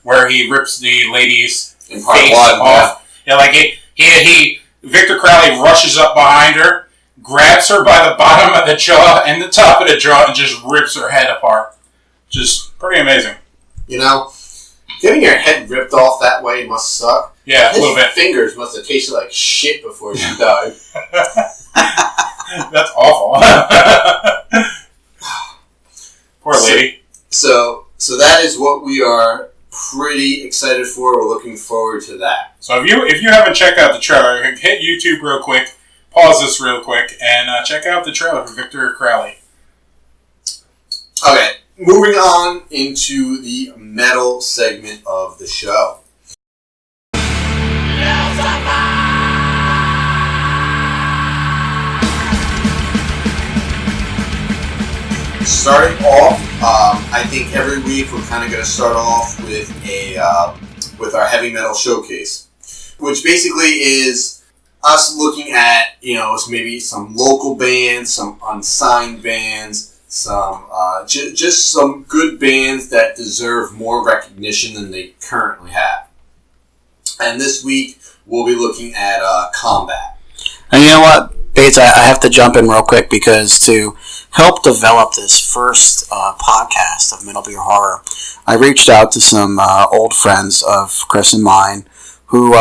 where he rips the lady's in part face 1, off. Yeah, like he Victor Crowley rushes up behind her, grabs her by the bottom of the jaw and the top of the jaw, and just rips her head apart. Just pretty amazing. You know, getting your head ripped off that way must suck. Yeah, a little bit. His fingers must have tasted like shit before she died. That's awful. Poor lady. So that is what we are pretty excited for. We're looking forward to that. So if you haven't checked out the trailer, hit YouTube real quick, pause this real quick, and check out the trailer for Victor Crowley. Okay, moving on into the metal segment of the show. Starting off, I think every week we're kind of going to start off with with our heavy metal showcase, which basically is us looking at maybe some local bands, some unsigned bands, some just some good bands that deserve more recognition than they currently have. And this week we'll be looking at Combat. And you know what, Bates, I have to jump in real quick, because to help develop this first podcast of Metal Beer Horror, I reached out to some old friends of Chris and mine who,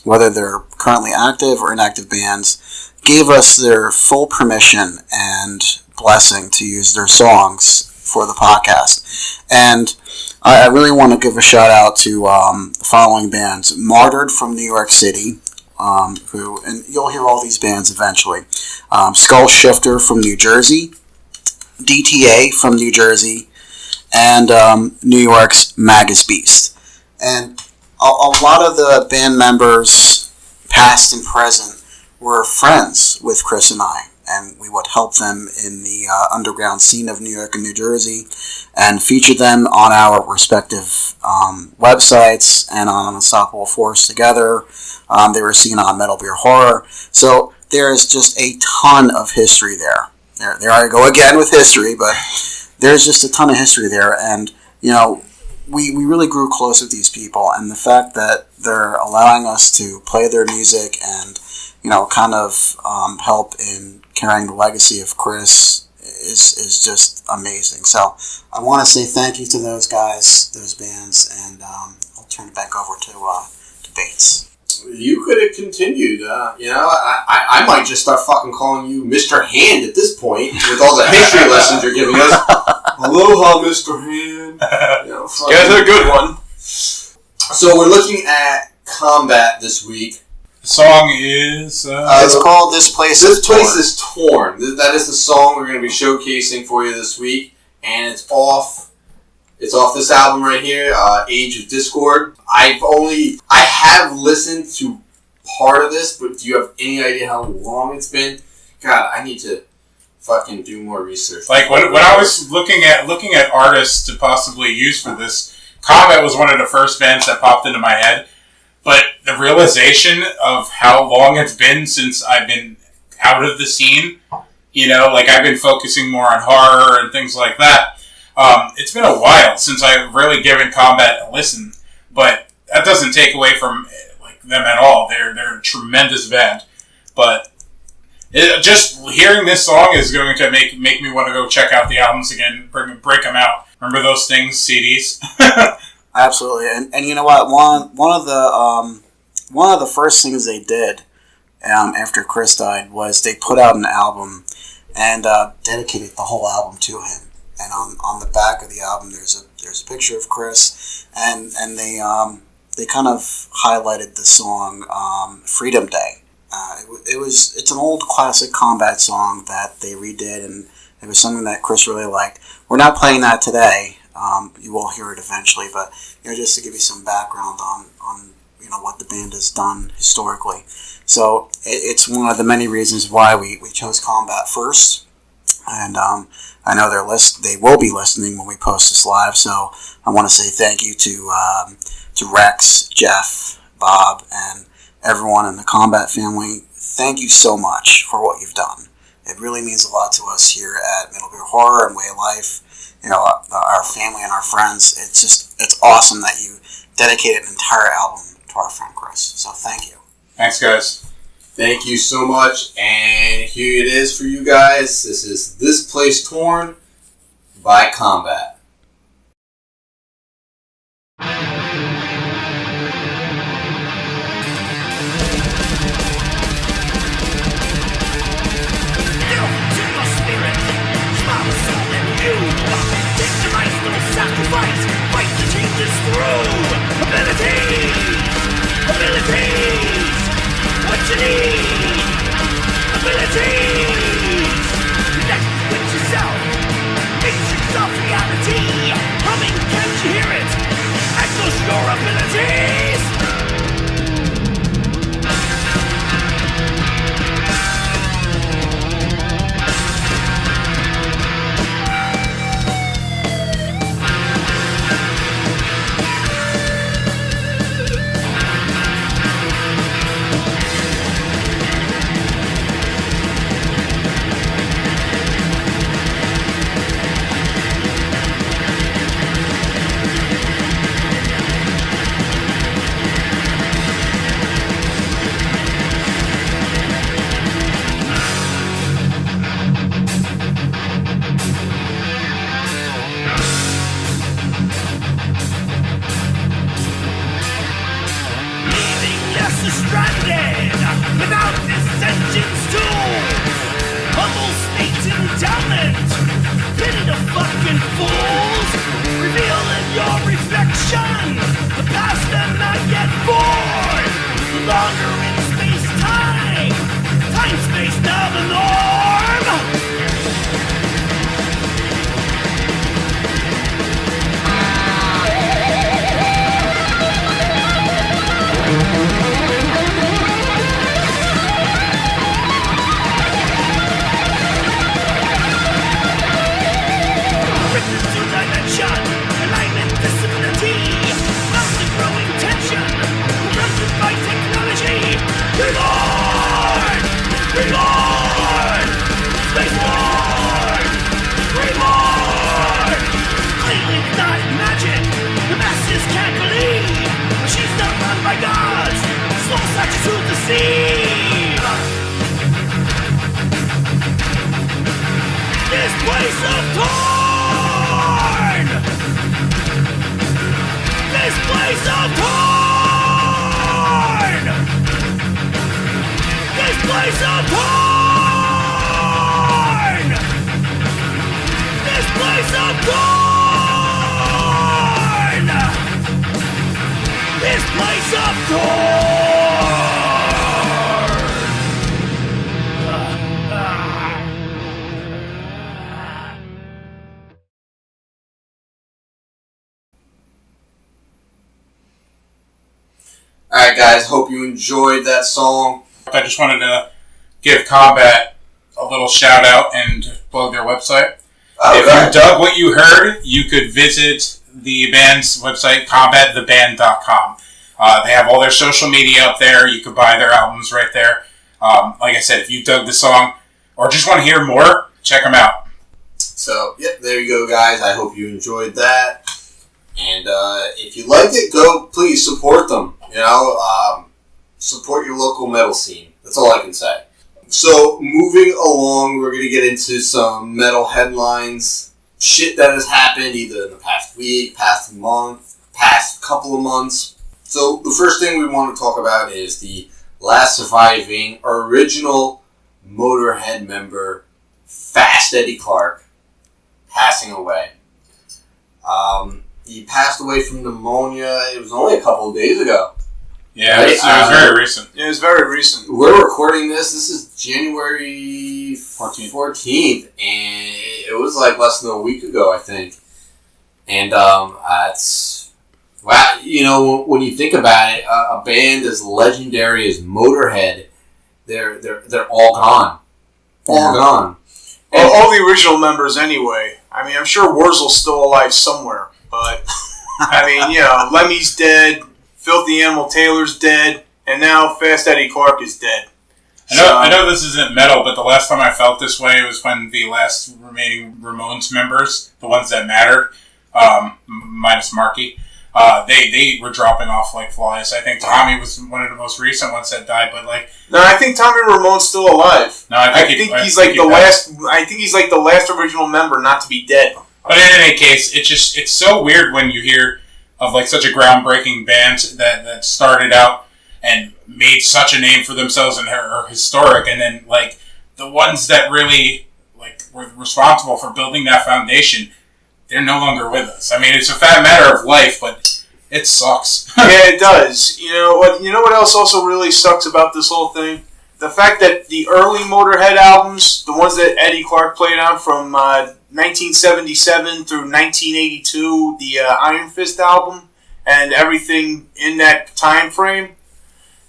whether they're currently active or inactive bands, gave us their full permission and blessing to use their songs for the podcast. And I really want to give a shout out to the following bands: Martyred from New York City, and you'll hear all these bands eventually. Skull Shifter from New Jersey, DTA from New Jersey, and New York's Magus Beast. And a lot of the band members, past and present, were friends with Chris and I, and we would help them in the underground scene of New York and New Jersey, and feature them on our respective websites and on Unstoppable Force together. They were seen on Metal Beer Horror. So there's just a ton of history there. There I go again with history, but there's just a ton of history there. And, we really grew close with these people. And the fact that they're allowing us to play their music and, kind of help in carrying the legacy of Chris is just amazing. So I want to say thank you to those guys, those bands, and I'll turn it back over to Bates. You could have continued. I might just start fucking calling you Mr. Hand at this point with all the history lessons you're giving us. Aloha, Mr. Hand. Guys, a good one. So we're looking at Combat this week. The song is... it's called This Place Is Torn. That is the song we're going to be showcasing for you this week. And it's off this album right here, Age of Discord. I have listened to part of this, but do you have any idea how long it's been? God, I need to fucking do more research. Like when I was looking at artists to possibly use for this, Combat was one of the first bands that popped into my head. But the realization of how long it's been since I've been out of the scene, I've been focusing more on horror and things like that. It's been a while since I've really given Combat a listen, but that doesn't take away from them at all. They're a tremendous band, but just hearing this song is going to make me want to go check out the albums again, break them out. Remember those things, CDs? Absolutely, and you know what? One of the first things they did after Chris died was they put out an album and dedicated the whole album to him. And on the back of the album, there's a picture of Chris, and they kind of highlighted the song "Freedom Day." It's an old classic combat song that they redid, and it was something that Chris really liked. We're not playing that today. You will hear it eventually, but just to give you some background on what the band has done historically. So it's one of the many reasons why we chose combat first, and I know they will be listening when we post this live. So I want to say thank you to Rex, Jeff, Bob, and everyone in the combat family. Thank you so much for what you've done. It really means a lot to us here at Metal Beer Horror and Way of Life. Our family and our friends. It's awesome that you dedicated an entire album to our friend Chris. So thank you. Thanks, guys. Thank you so much. And here it is for you guys. This is This Place Torn by Combat. Alright guys, hope you enjoyed that song. I just wanted to give Combat a little shout out and plug their website. If you dug what you heard, you could visit the band's website, combattheband.com. They have all their social media up there. You could buy their albums right there. Like I said, if you dug the song or just want to hear more, check them out. So, yep, there you go, guys. I hope you enjoyed that. And if you liked it, go please support them. Support your local metal scene. That's all I can say. So, moving along, we're going to get into some metal headlines. Shit that has happened either in the past week, past month, past couple of months. So the first thing we want to talk about is the last surviving original Motörhead member, Fast Eddie Clarke, passing away. He passed away from pneumonia. It was only a couple of days ago. Yeah, right? It was very recent. It was very recent. We're recording this. This is January 14th, and it was like less than a week ago, I think. And it's wow. You know, when you think about it, a band as legendary as Motörhead, they're all gone, all gone. And all the original members, anyway. I mean, I'm sure Wurzel's still alive somewhere, but I mean, you know, Lemmy's dead. Filthy Animal Taylor's dead, and now Fast Eddie Clarke is dead. I know this isn't metal, but the last time I felt this way was when the last remaining Ramones members, the ones that mattered, minus Marky, they were dropping off like flies. I think Tommy was one of the most recent ones that died, but like no, I think Tommy Ramone's still alive. No, I think he's like the last. I think he's like the last original member not to be dead. But in any case, it's so weird when you hear of like such a groundbreaking band that started out and made such a name for themselves and are historic, and then like the ones that really like were responsible for building that foundation, they're no longer with us. I mean, it's a matter of life, but it sucks. Yeah, it does. You know what else also really sucks about this whole thing? The fact that the early Motörhead albums, the ones that Eddie Clarke played on from 1977 through 1982, the Iron Fist album, and everything in that time frame,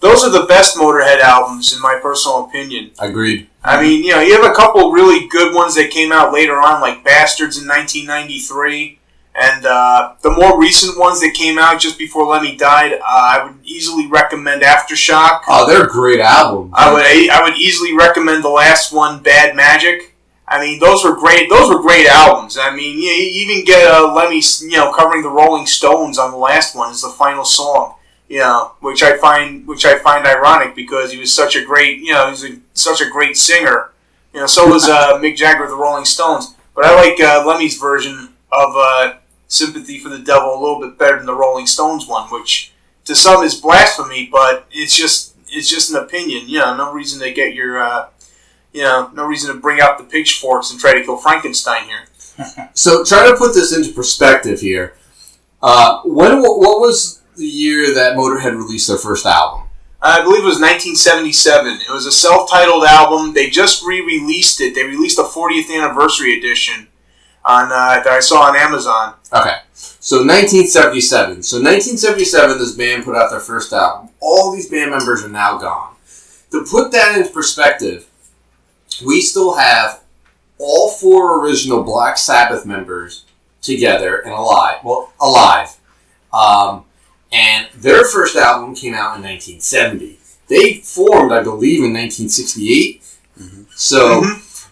those are the best Motörhead albums, in my personal opinion. Agreed. I mean, you know, you have a couple really good ones that came out later on, like Bastards in 1993, and the more recent ones that came out just before Lemmy died, I would easily recommend Aftershock. Oh, they're great albums. I would easily recommend the last one, Bad Magic. I mean, those were great. Those were great albums. I mean, you even get Lemmy, you know, covering the Rolling Stones on the last one as the final song. You know, which I find ironic because he was such a great, you know, such a great singer. You know, so was Mick Jagger of the Rolling Stones. But I like Lemmy's version of Sympathy for the Devil a little bit better than the Rolling Stones one, which to some is blasphemy, but it's just an opinion. You know, no reason to get your, no reason to bring out the pitchforks and try to kill Frankenstein here. So try to put this into perspective here. What was the year that Motörhead released their first album? I believe it was 1977. It was a self-titled album. They just re-released it. They released a 40th anniversary edition on that I saw on Amazon. Okay. So 1977. So 1977, this band put out their first album. All these band members are now gone. To put that into perspective, we still have all 4 original Black Sabbath members together and alive. Well, alive. And their first album came out in 1970. They formed, I believe, in 1968. Mm-hmm. So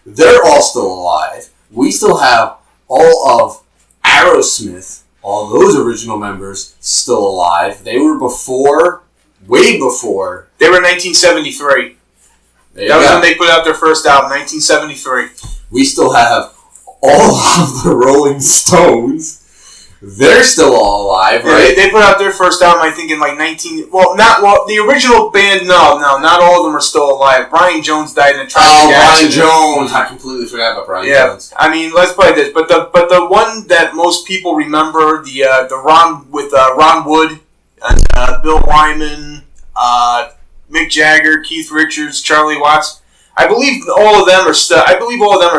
they're all still alive. We still have all of Aerosmith, all those original members, still alive. They were way before. They were 1973. That was when they put out their first album, 1973. We still have all of the Rolling Stones. They're still all alive, right? Yeah, they put out their first album, I think, in like the original band, no, not all of them are still alive. Brian Jones died in a tragic accident. Brian Jones. I completely forgot about Brian Jones. I mean, let's play this. But the one that most people remember, the Ron Wood, and Bill Wyman, Mick Jagger, Keith Richards, Charlie Watts. I believe all of them are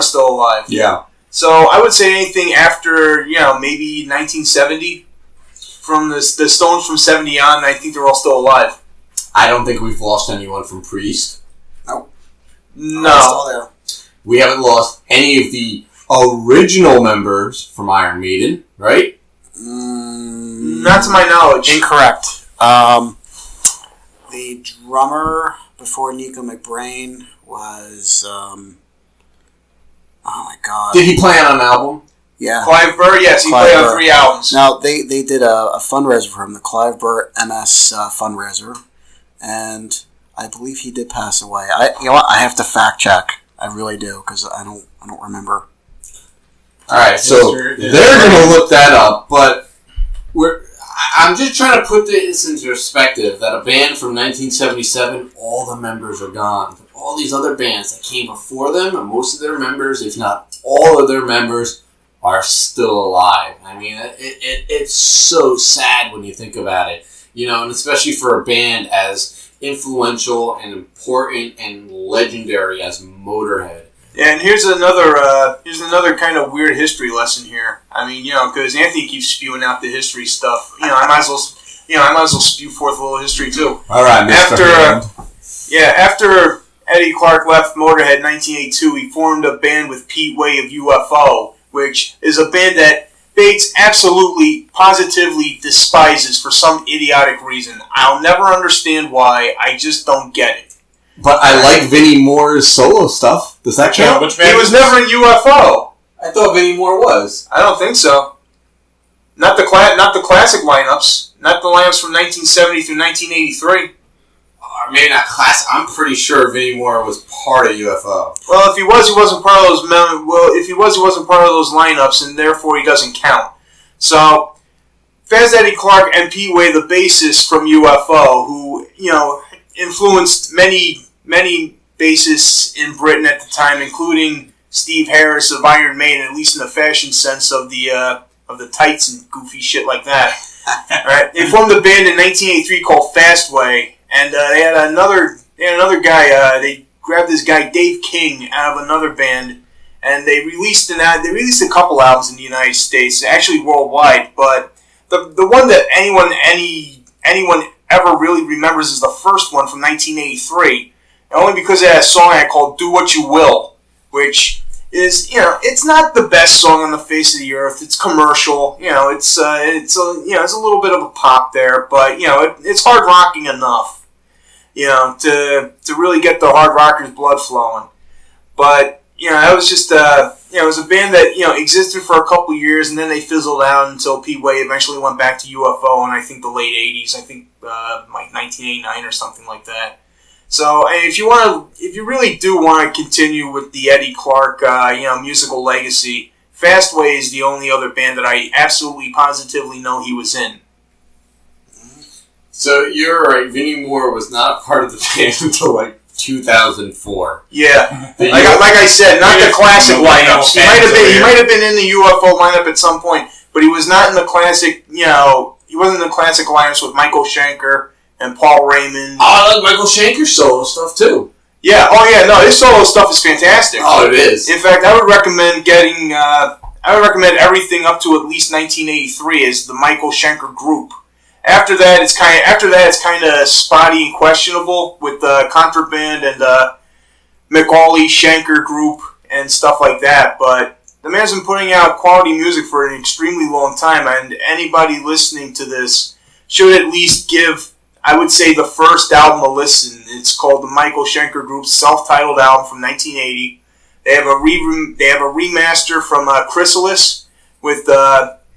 still alive. Yeah. So I would say anything after, maybe 1970, from the Stones from 70 on, I think they're all still alive. I don't think we've lost anyone from Priest. No. We haven't lost any of the original members from Iron Maiden, right? Not to my knowledge. Incorrect. The drummer before Nico McBrain was... oh my god. Did he play on an album? Yeah. Clive Burr, yes, he played on 3 albums. Now, they did a fundraiser for him, the Clive Burr MS fundraiser, and I believe he did pass away. I have to fact check. I really do, because I don't remember. Alright, so they're going to look that up, but I'm just trying to put this into perspective that a band from 1977, all the members are gone. But all these other bands that came before them, and most of their members, if not all of their members, are still alive. I mean, it's so sad when you think about it. You know, and especially for a band as influential and important and legendary as Motörhead. Yeah, and here's another kind of weird history lesson here. I mean, because Anthony keeps spewing out the history stuff. I might as well spew forth a little history too. All right, Mr. After Eddie Clarke left Motörhead in 1982, he formed a band with Pete Way of UFO, which is a band that Bates absolutely, positively despises for some idiotic reason. I'll never understand why. I just don't get it. But I like Vinnie Moore's solo stuff. Does that count? Which band he was never in UFO. I thought Vinnie Moore was. I don't think so. Not the classic lineups. Not the lineups from 1970 through 1983. Maybe not classic. I'm pretty sure Vinnie Moore was part of UFO. Well, if he was, he wasn't part of those. If he was, he wasn't part of those lineups, and therefore he doesn't count. So, Faz Eddie Clarke and Pete Way, the bassist from UFO, who influenced many bassists in Britain at the time, including Steve Harris of Iron Maiden, at least in the fashion sense of the tights and goofy shit like that. Right? They formed a band in 1983 called Fastway. And they had another guy. They grabbed this guy Dave King out of another band, and they released a couple albums in the United States, actually worldwide. But the one that anyone ever really remembers is the first one from 1983, only because it had a song I called "Do What You Will," which is it's not the best song on the face of the earth. It's commercial. It's a little bit of a pop there, but it's hard rocking enough. To really get the hard rockers' blood flowing. But, it was just, it was a band that, existed for a couple years, and then they fizzled out until Pete Way eventually went back to UFO in, I think, the late 80s. I think, like 1989 or something like that. So, if you really do want to continue with the Eddie Clarke, musical legacy, Fastway is the only other band that I absolutely positively know he was in. So you're right. Vinnie Moore was not a part of the band until like 2004. Yeah, like I said, not the classic lineups. He might have been in the UFO lineup at some point, but he was not in the classic. He wasn't in the classic lineups with Michael Schenker and Paul Raymond. Oh, I like Michael Schenker's solo stuff too. Yeah. Oh yeah. No, his solo stuff is fantastic. Oh, it is. In fact, I would recommend everything up to at least 1983 as the Michael Schenker group. After that, it's kind of spotty and questionable with the Contraband and McAuley Schenker group and stuff like that. But the man's been putting out quality music for an extremely long time, and anybody listening to this should at least give, I would say, the first album a listen. It's called the Michael Schenker Group's self-titled album from 1980. They have a remaster from Chrysalis with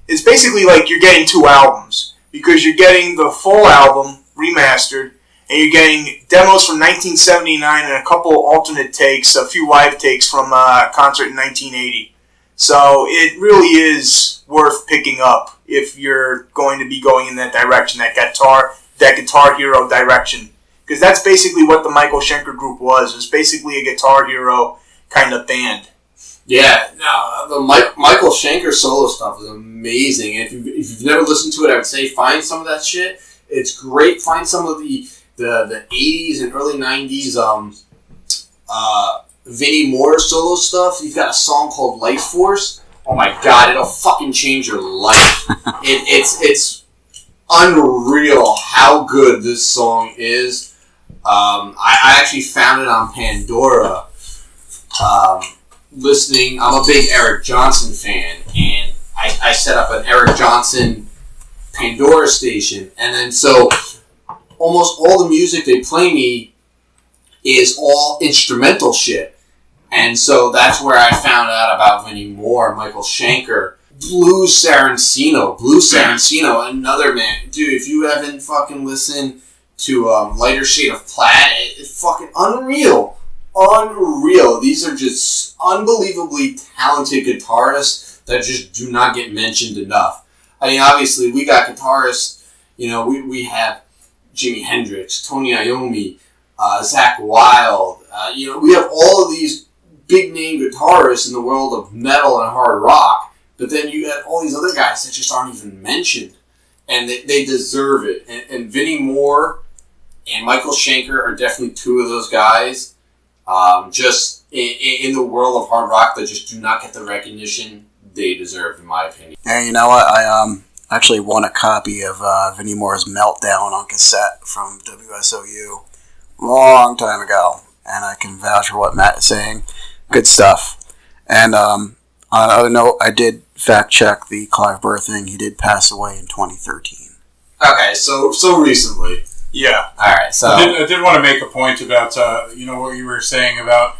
it's basically like you're getting two albums. Because you're getting the full album remastered, and you're getting demos from 1979 and a couple alternate takes, a few live takes from a concert in 1980. So it really is worth picking up if you're going to be going in that direction, that Guitar Hero direction. Because that's basically what the Michael Schenker group was. It was basically a Guitar Hero kind of band. Yeah, no, the Michael Schenker solo stuff is amazing. And if you've never listened to it, I would say find some of that shit. It's great. Find some of the 80s and early 90s Vinnie Moore solo stuff. He's got a song called Life Force. Oh my god, it'll fucking change your life. It's unreal how good this song is. I actually found it on Pandora. Listening, I'm a big Eric Johnson fan, and I set up an Eric Johnson Pandora station, and then so almost all the music they play me is all instrumental shit, and so that's where I found out about Vinnie Moore, Michael Schenker, Blue Saraceno, another man, dude. If you haven't fucking listened to Lighter Shade of Plaid, it's fucking unreal. These are just unbelievably talented guitarists that just do not get mentioned enough. I mean, obviously, we got guitarists. You know, we have Jimi Hendrix, Tony Iommi, Zakk Wylde. You know, we have all of these big-name guitarists in the world of metal and hard rock, but then you got all these other guys that just aren't even mentioned, and they deserve it. And Vinnie Moore and Michael Schenker are definitely two of those guys, just in the world of hard rock, that just do not get the recognition they deserve, in my opinion. And you know what? I actually won a copy of Vinnie Moore's Meltdown on cassette from WSOU a long time ago, and I can vouch for what Matt is saying. Good stuff. And on another note, I did fact check the Clive Burr thing. He did pass away in 2013. Okay, so recently. Yeah. All right. So I did want to make a point about you know, what you were saying about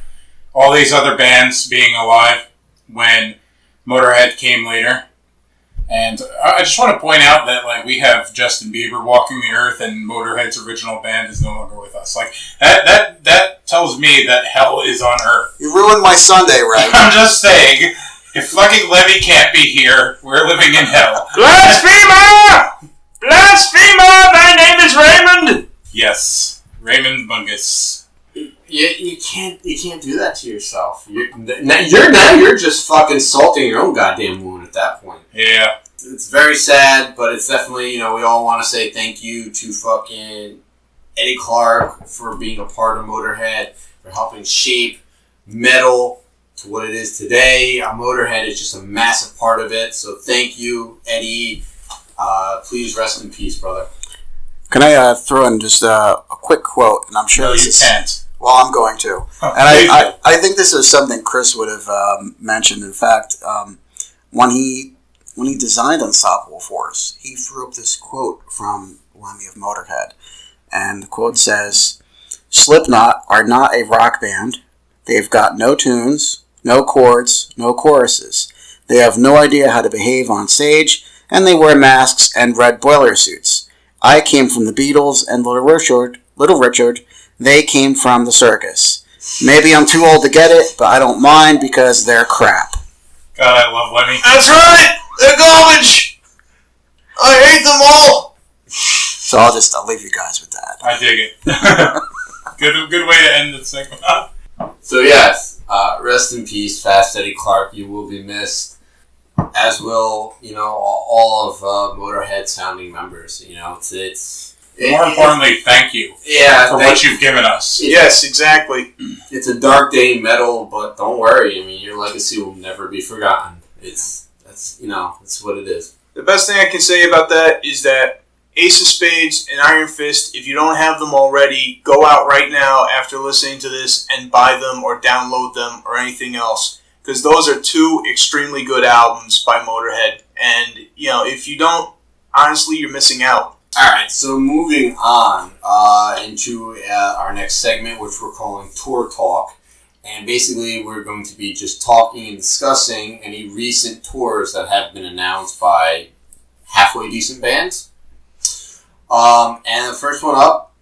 all these other bands being alive when Motörhead came later. And I just want to point out that, like, we have Justin Bieber walking the earth, and Motörhead's original band is no longer with us. Like, that tells me that hell is on earth. You ruined my Sunday, right? I'm just saying, if fucking Levy can't be here, we're living in hell. Blasphemer! Blasphemer! Thy name is Raymond! Yes, Raymond Mungus. you can't do that to yourself. You're just fucking salting your own goddamn wound at that point. Yeah. It's very sad, but it's definitely, we all want to say thank you to fucking Eddie Clarke for being a part of Motörhead, for helping shape metal to what it is today. Motörhead is just a massive part of it, so thank you, Eddie. Please rest in peace, brother. Can I throw in just a quick quote? And I'm sure No, this you is, can't. Well, I'm going to. Oh, and I think this is something Chris would have mentioned. In fact, when he designed Unstoppable Force, he threw up this quote from Lemmy of Motörhead. And the quote says, "Slipknot are not a rock band. They've got no tunes, no chords, no choruses. They have no idea how to behave on stage, and they wear masks and red boiler suits. I came from the Beatles and Little Richard. They came from the circus. Maybe I'm too old to get it, but I don't mind because they're crap." God, I love Lemmy. That's right! They're garbage! I hate them all! So I'll leave you guys with that. I dig it. Good way to end the segment. So yes, rest in peace, Fast Eddie Clarke. You will be missed, as will all of Motörhead's founding members. More importantly, thank you. Yeah, for what you've given us. Yes, exactly. It's a dark day in metal, but don't worry. I mean, your legacy will never be forgotten. That's what it is. The best thing I can say about that is that Ace of Spades and Iron Fist, if you don't have them already, go out right now after listening to this and buy them or download them or anything else. Because those are two extremely good albums by Motörhead. And, if you don't, honestly, you're missing out. Alright, so moving on into our next segment, which we're calling Tour Talk. And basically, we're going to be just talking and discussing any recent tours that have been announced by halfway decent bands. And the first one up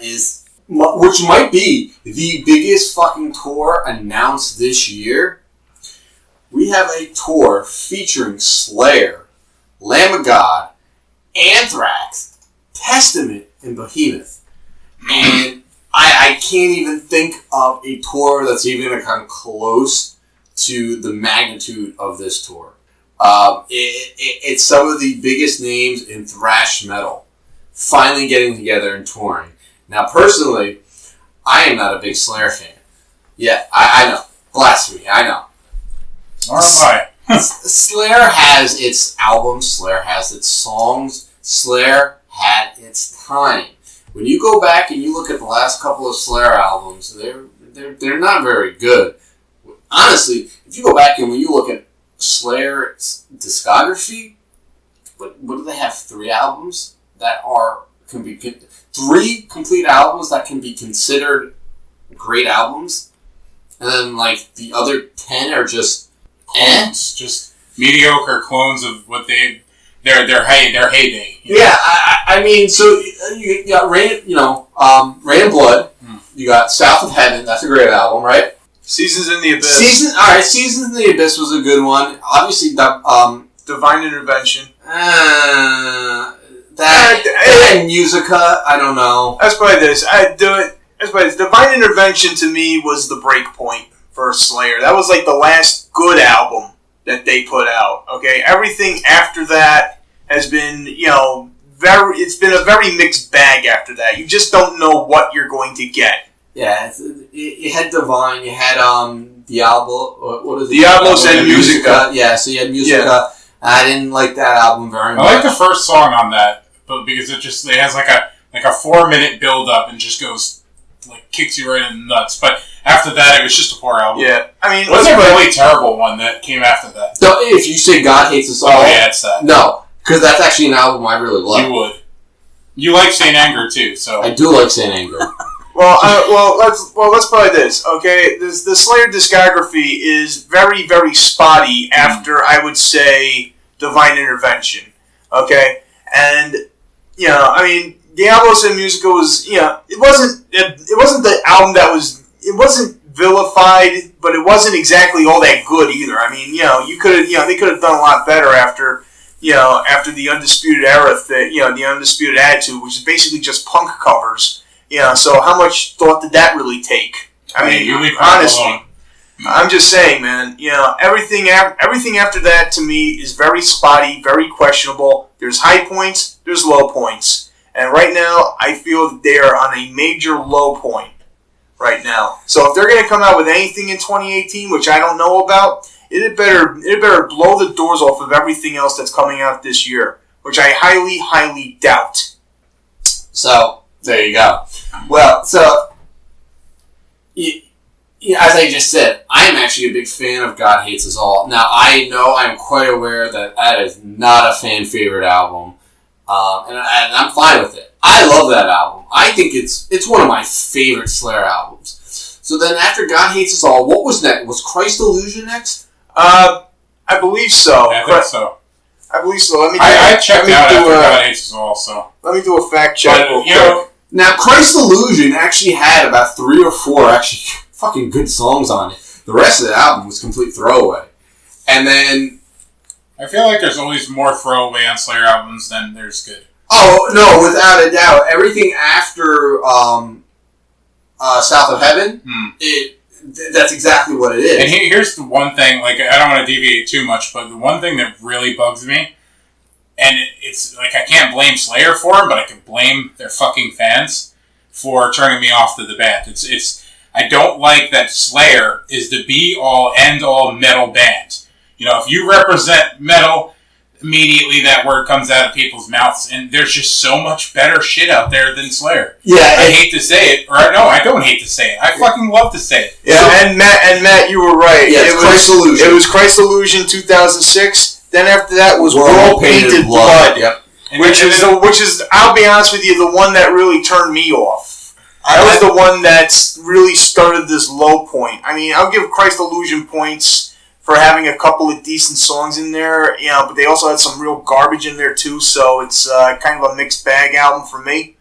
is, which might be the biggest fucking tour announced this year. We have a tour featuring Slayer, Lamb of God, Anthrax, Testament, and Behemoth. And I can't even think of a tour that's even going to come close to the magnitude of this tour. It's some of the biggest names in thrash metal finally getting together and touring. Now, personally, I am not a big Slayer fan. Yeah, I know. Blasphemy, I know. Nor am I. Slayer has its albums. Slayer has its songs. Slayer had its time. When you go back and you look at the last couple of Slayer albums, they're not very good. Honestly, if you go back and when you look at Slayer's discography, what do they have? 3 albums that can be 3 complete albums that can be considered great albums, and then the other 10 are just clones, just mediocre clones of what their heyday. Yeah, I mean, so you got Rain and Blood. You got South of Heaven. That's a great album, right? Seasons in the Abyss. Seasons in the Abyss was a good one. Obviously, Divine Intervention. That Musica, I don't know. Let's play this. Divine Intervention to me was the break point for Slayer. That was like the last good album that they put out. Okay, everything after that has been, it's been a very mixed bag after that. You just don't know what you're going to get. Yeah, you had Divine, you had Diablo. What is it? Diablos and Musica. Yeah, so you had Musica. Yeah. I didn't like that album very much. I like the first song on that, but because it has like a 4-minute build up and just goes kicks you right in the nuts. But after that, it was just a poor album. Yeah, I mean, what's a really terrible one that came after that? So if you say God Hates Us All, oh yeah, it's that. No, because that's actually an album I really like. You would. You like Saint Anger too, so I do like Saint Anger. Let's play this. Okay, the Slayer discography is very, very spotty after I would say Divine Intervention. Okay, and Diablos and Musica was it wasn't the album that it wasn't vilified, but it wasn't exactly all that good either. I mean, they could have done a lot better after the Undisputed Era, the Undisputed Attitude, which is basically just punk covers. So how much thought did that really take? I mean, honestly, I'm just saying, man. Everything after that to me is very spotty, very questionable. There's high points, there's low points, and right now I feel that they are on a major low point right now. So if they're going to come out with anything in 2018, which I don't know about, it better blow the doors off of everything else that's coming out this year, which I highly, highly doubt. So. There you go. Well, so, as I just said, I'm actually a big fan of God Hates Us All. Now, I know I'm quite aware that is not a fan favorite album, and I'm fine with it. I love that album. I think it's one of my favorite Slayer albums. So then after God Hates Us All, what was next? Was Christ Illusion next? I believe so. Yeah, I think so. I believe so. I checked out after God Hates Us All, so. Let me do a fact check real quick. Now, Christ Illusion actually had about 3 or 4 actually fucking good songs on it. The rest of the album was complete throwaway. And then... I feel like there's always more throwaway on Slayer albums than there's good. Oh, no, without a doubt. Everything after South of Heaven, that's exactly what it is. And here's the one thing, I don't want to deviate too much, but the one thing that really bugs me, and it's I can't blame Slayer for them, but I can blame their fucking fans for turning me off to the band. I don't like that Slayer is the be-all, end-all metal band. If you represent metal, immediately that word comes out of people's mouths, and there's just so much better shit out there than Slayer. Yeah, I hate to say it, or no, I don't hate to say it. I fucking love to say it. Yeah, and Matt, you were right. Yeah, it was Christ Illusion 2006. Then after that was World Painted Blood. Yep. Which is, I'll be honest with you, the one that really turned me off. That was the one that really started this low point. I mean, I'll give Christ Illusion points for having a couple of decent songs in there, but they also had some real garbage in there too, so it's kind of a mixed bag album for me.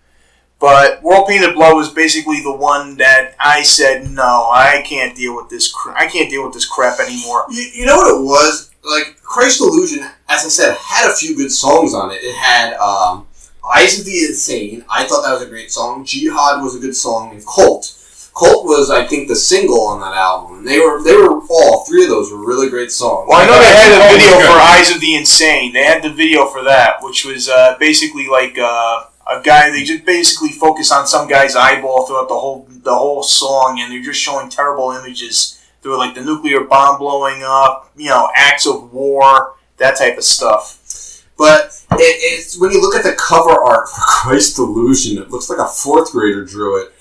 But World Painted Blood was basically the one that I said, no, I can't deal with this. I can't deal with this crap anymore. You know what it was? Christ Illusion, as I said, had a few good songs on it. It had Eyes of the Insane. I thought that was a great song. Jihad was a good song. And Cult. Cult was, I think, the single on that album. And they were all 3 of those were really great songs. Well, I know they had a video for Eyes of the Insane. They had the video for that, which was basically a guy. They just basically focus on some guy's eyeball throughout the whole song, and they're just showing terrible images. There were the nuclear bomb blowing up, acts of war, that type of stuff. But it's when you look at the cover art for Christ Illusion, it looks like a 4th grader drew it.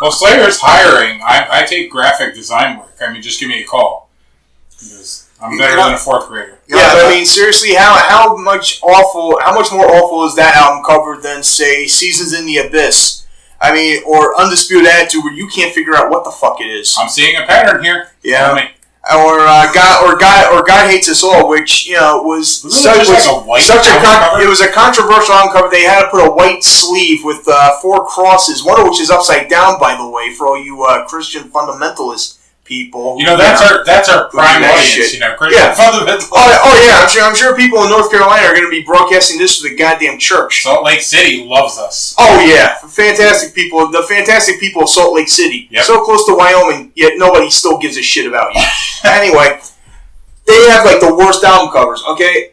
Well, Slayer's hiring. I take graphic design work. I mean, just give me a call. Because I'm better than a 4th grader. Yeah, but I mean, seriously, how much more awful is that album cover than, say, Seasons in the Abyss? I mean, or Undisputed Attitude, where you can't figure out what the fuck it is. I'm seeing a pattern here. Yeah. God Hates Us All, which was it was a controversial album cover. They had to put a white sleeve with 4 crosses, one of which is upside down, by the way, for all you Christian fundamentalists people. That's our prime audience. Shit. Christian fundamental. Yeah. I'm sure people in North Carolina are going to be broadcasting this to the goddamn church. Salt Lake City loves us. Oh yeah, fantastic people. The fantastic people of Salt Lake City. Yep. So close to Wyoming, yet nobody still gives a shit about you. Anyway, they have like the worst album covers. Okay,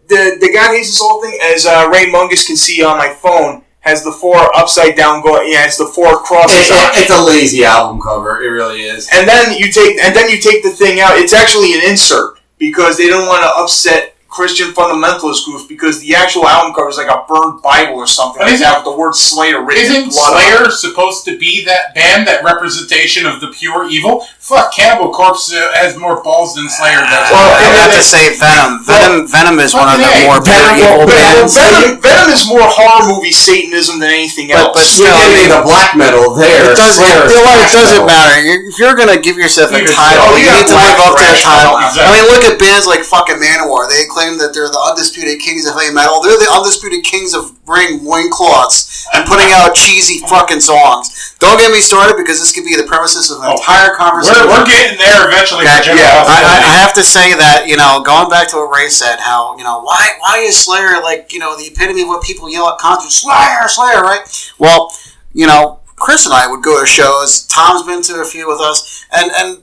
the God Hates Us All thing, as Ray Mungus can see on my phone, has the 4 upside down going. Yeah, it's the 4 crosses. It's a lazy album cover. It really is. And then you take the thing out. It's actually an insert because they don't want to upset Christian fundamentalist groups because the actual album cover is like a burned Bible or something like that with the word Slayer written. Isn't Slayer supposed to be that band, that representation of the pure evil? Fuck, Cannibal Corpse has more balls than Slayer does. Well, I have to say Venom. Venom is one of the more pure evil bands. Venom is more horror movie Satanism than anything else. But still, the black metal there. It doesn't matter. If you're going to give yourself a title, you need to live up to the title. Exactly. I mean, look at bands like fucking Manowar. They claim that they're the undisputed kings of heavy metal. They're the undisputed kings of wearing loincloths and putting out cheesy fucking songs. Don't get me started because this could be the premises of an entire conversation. We're getting there eventually. Okay, I have to say that, going back to what Ray said, how, why is Slayer like, the epitome of what people yell at concerts? Slayer, Slayer, right? Well, Chris and I would go to shows. Tom's been to a few with us, and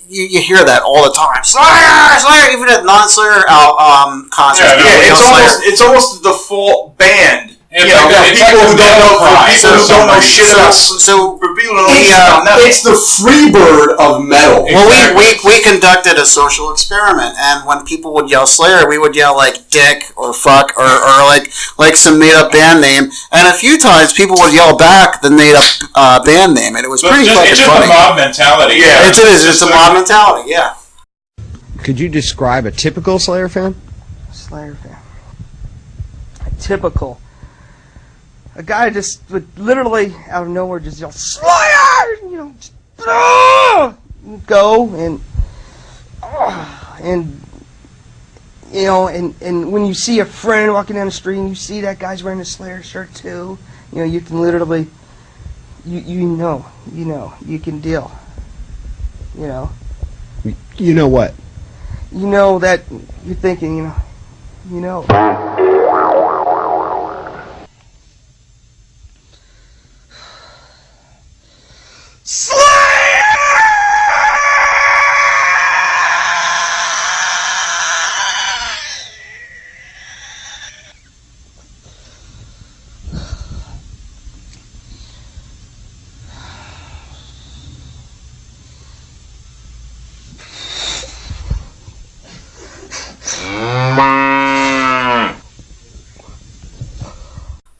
you hear that all the time. Slayer, Slayer, even at non-Slayer concerts. It's almost the full band. It's people who don't know shit about. So for people who don't know shit about metal, it's the Freebird of metal. Well, we conducted a social experiment, and when people would yell Slayer, we would yell like "dick" or "fuck" or like some made up band name, and a few times people would yell back the made up band name, and it was pretty fucking funny. It's just a mob mentality. Yeah, it is. It's a mob mentality. Yeah. Could you describe a typical Slayer fan? Slayer fan. Typical. A guy just would literally out of nowhere just yell Slayer, just, go and when you see a friend walking down the street and you see that guy's wearing a Slayer shirt too, you can literally, you can deal, You know what? You know that you're thinking,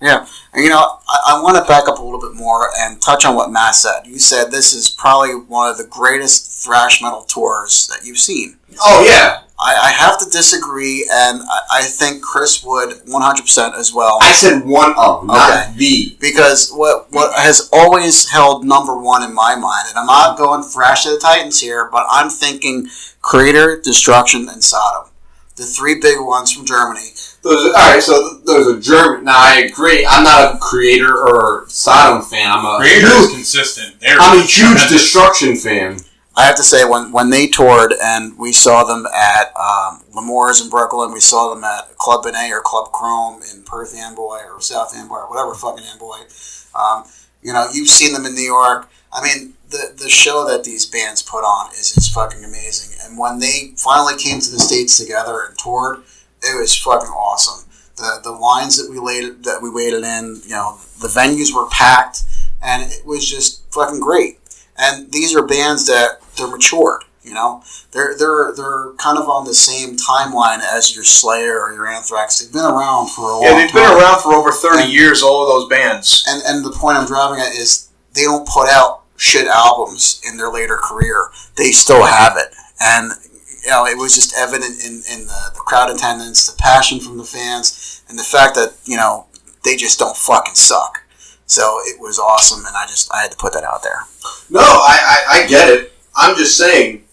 Yeah, and I want to back up a little bit more and touch on what Matt said. You said this is probably one of the greatest thrash metal tours that you've seen. Oh, yeah. I have to disagree, and I think Chris would 100% as well. I said one of, not the. Because what has always held number one in my mind, and I'm not going Thrash to the Titans here, but I'm thinking Creator, Destruction, and Sodom. The 3 big ones from Germany. Those are German. Now, I agree. I'm not a Creator or Sodom fan. Creator is consistent. I'm a huge Destruction fan. I have to say, when they toured and we saw them at L'Amour's in Brooklyn, we saw them at Club Benet or Club Chrome in Perth Amboy or South Amboy or whatever fucking Amboy. You've seen them in New York. I mean, the show that these bands put on is just fucking amazing. And when they finally came to the States together and toured, it was fucking awesome. The lines that we waited in, the venues were packed, and it was just fucking great. And these are bands that they're matured, They're kind of on the same timeline as your Slayer or your Anthrax. They've been around for a long time. Yeah, they've been around for over 30 years, all of those bands. And the point I'm driving at is they don't put out shit albums in their later career. They still have it. And, it was just evident in the crowd attendance, the passion from the fans, and the fact that, they just don't fucking suck. So it was awesome, and I had to put that out there. No, I get it. I'm just saying.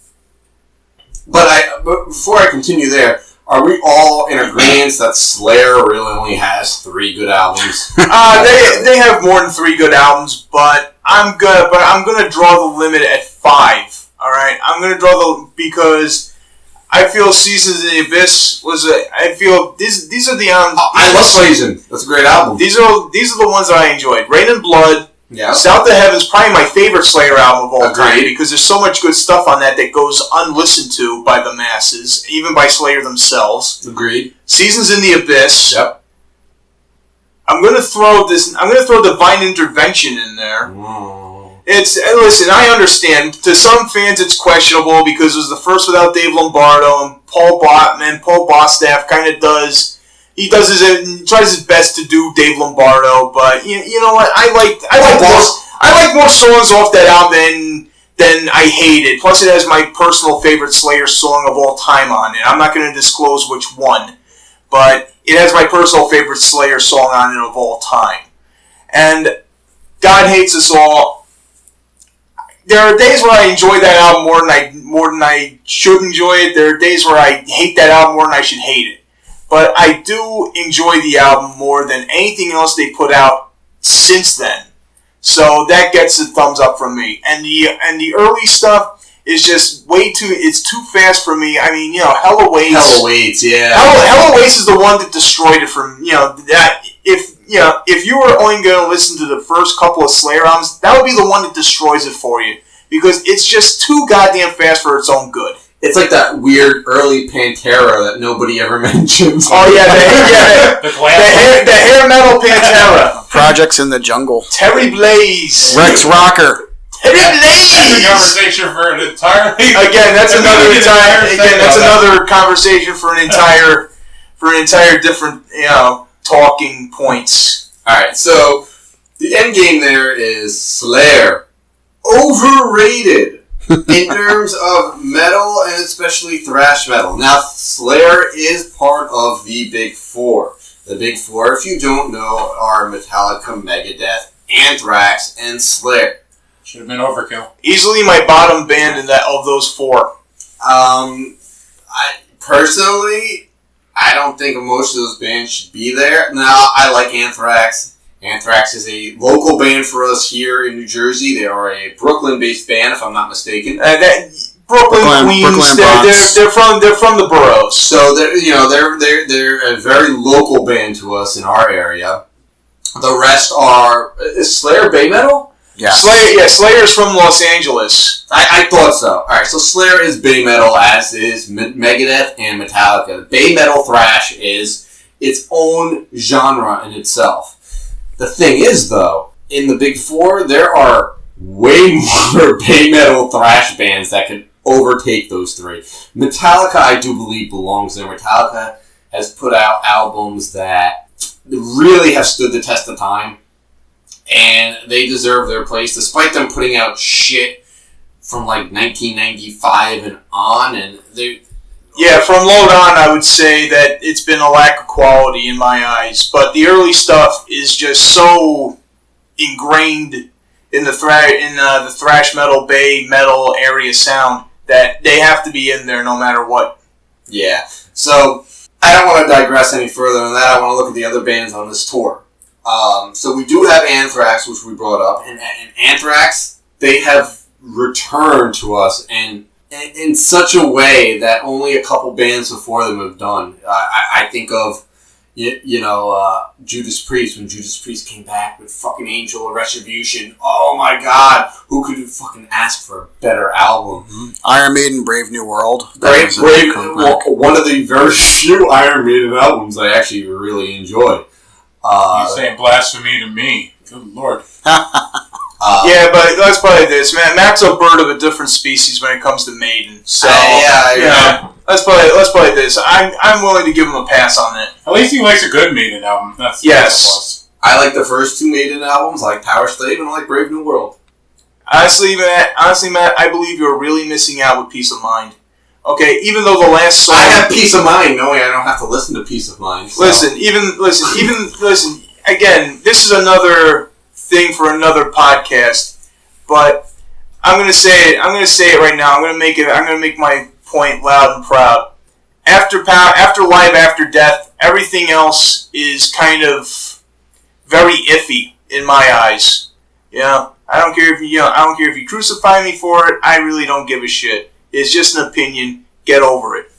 But before I continue there, are we all in agreement that Slayer really only has 3 good albums? They have more than 3 good albums, but I'm gonna draw the limit at 5. All right, I'm going to draw because I feel Seasons in the Abyss was I feel these are the I love Season. That's a great album. These are the ones that I enjoyed. Rain and Blood. Yeah. South of Heaven's probably my favorite Slayer album of all time Agreed. because there's so much good stuff on that goes unlistened to by the masses, even by Slayer themselves. Agreed. Seasons in the Abyss. Yep. I'm gonna throw Divine Intervention in there. Listen, I understand. To some fans, it's questionable because it was the first without Dave Lombardo, and Paul Bostaph kind of does. He tries his best to do Dave Lombardo, but you know what? I like more songs off that album than I hated. Plus, it has my personal favorite Slayer song of all time on it. I'm not going to disclose which one, but it has my personal favorite Slayer song on it of all time. And God Hates Us All. There are days where I enjoy that album more than I should enjoy it. There are days where I hate that album more than I should hate it. But I do enjoy the album more than anything else they put out since then. So that gets a thumbs up from me. And the early stuff is just it's too fast for me. I mean, Hell Awaits, yeah. Hell Awaits is the one that destroyed it from, that if you were only going to listen to the first couple of Slayer albums, that would be the one that destroys it for you. Because it's just too goddamn fast for its own good. It's like that weird early Pantera that nobody ever mentions. Oh yeah, the hair metal Pantera. Projects in the Jungle. Terry Blaze. Rex Rocker. Terry Blaze. That's a conversation for an entirely. That's another conversation for an entire different talking points. All right, so the end game there is Slayer. Overrated. In terms of metal, and especially thrash metal. Now, Slayer is part of the Big Four. The Big Four, if you don't know, are Metallica, Megadeth, Anthrax, and Slayer. Should have been Overkill. Easily my bottom band of those four. Personally, I don't think most of those bands should be there. Now, I like Anthrax. Anthrax is a local band for us here in New Jersey. They are a Brooklyn-based band, if I'm not mistaken. Brooklyn, Queens. They're from the boroughs. So they're a very local band to us in our area. The rest are is Slayer Bay Metal? Yeah. Slayer's from Los Angeles. I thought so. All right, so Slayer is Bay Metal, as is Megadeth and Metallica. Bay Metal thrash is its own genre in itself. The thing is, though, in the Big Four, there are way more Bay Metal thrash bands that could overtake those three. Metallica, I do believe, belongs there. Metallica has put out albums that really have stood the test of time, and they deserve their place, despite them putting out shit from, 1995 and on, and they... Yeah, from Load On, I would say that it's been a lack of quality in my eyes. But the early stuff is just so ingrained in the thrash metal, bay metal area sound that they have to be in there no matter what. Yeah. So I don't want to digress any further than that. I want to look at the other bands on this tour. So we do have Anthrax, which we brought up, and Anthrax, they have returned to us and in such a way that only a couple bands before them have done. I think of, Judas Priest, when Judas Priest came back with fucking Angel of Retribution. Oh my god, who could fucking ask for a better album? Mm-hmm. Iron Maiden, Brave New World. One of the very few Iron Maiden albums I actually really enjoy. You saying blasphemy to me. Good lord. Yeah, but let's play this, man. Matt's a bird of a different species when it comes to Maiden. So let's play this. I'm willing to give him a pass on it. At least he likes a good Maiden album. That's I like the first two Maiden albums, I like Power Slave and I like Brave New World. Honestly, Matt, I believe you're really missing out with Peace of Mind. Okay, even though the last song, I have peace of mind knowing I don't have to listen to Peace of Mind. So. Listen. Again, this is another thing for another podcast, but I'm gonna say it right now. I'm gonna make my point loud and proud. After Live After Death, everything else is kind of very iffy in my eyes. I don't care if I don't care if you crucify me for it. I really don't give a shit. It's just an opinion. Get over it.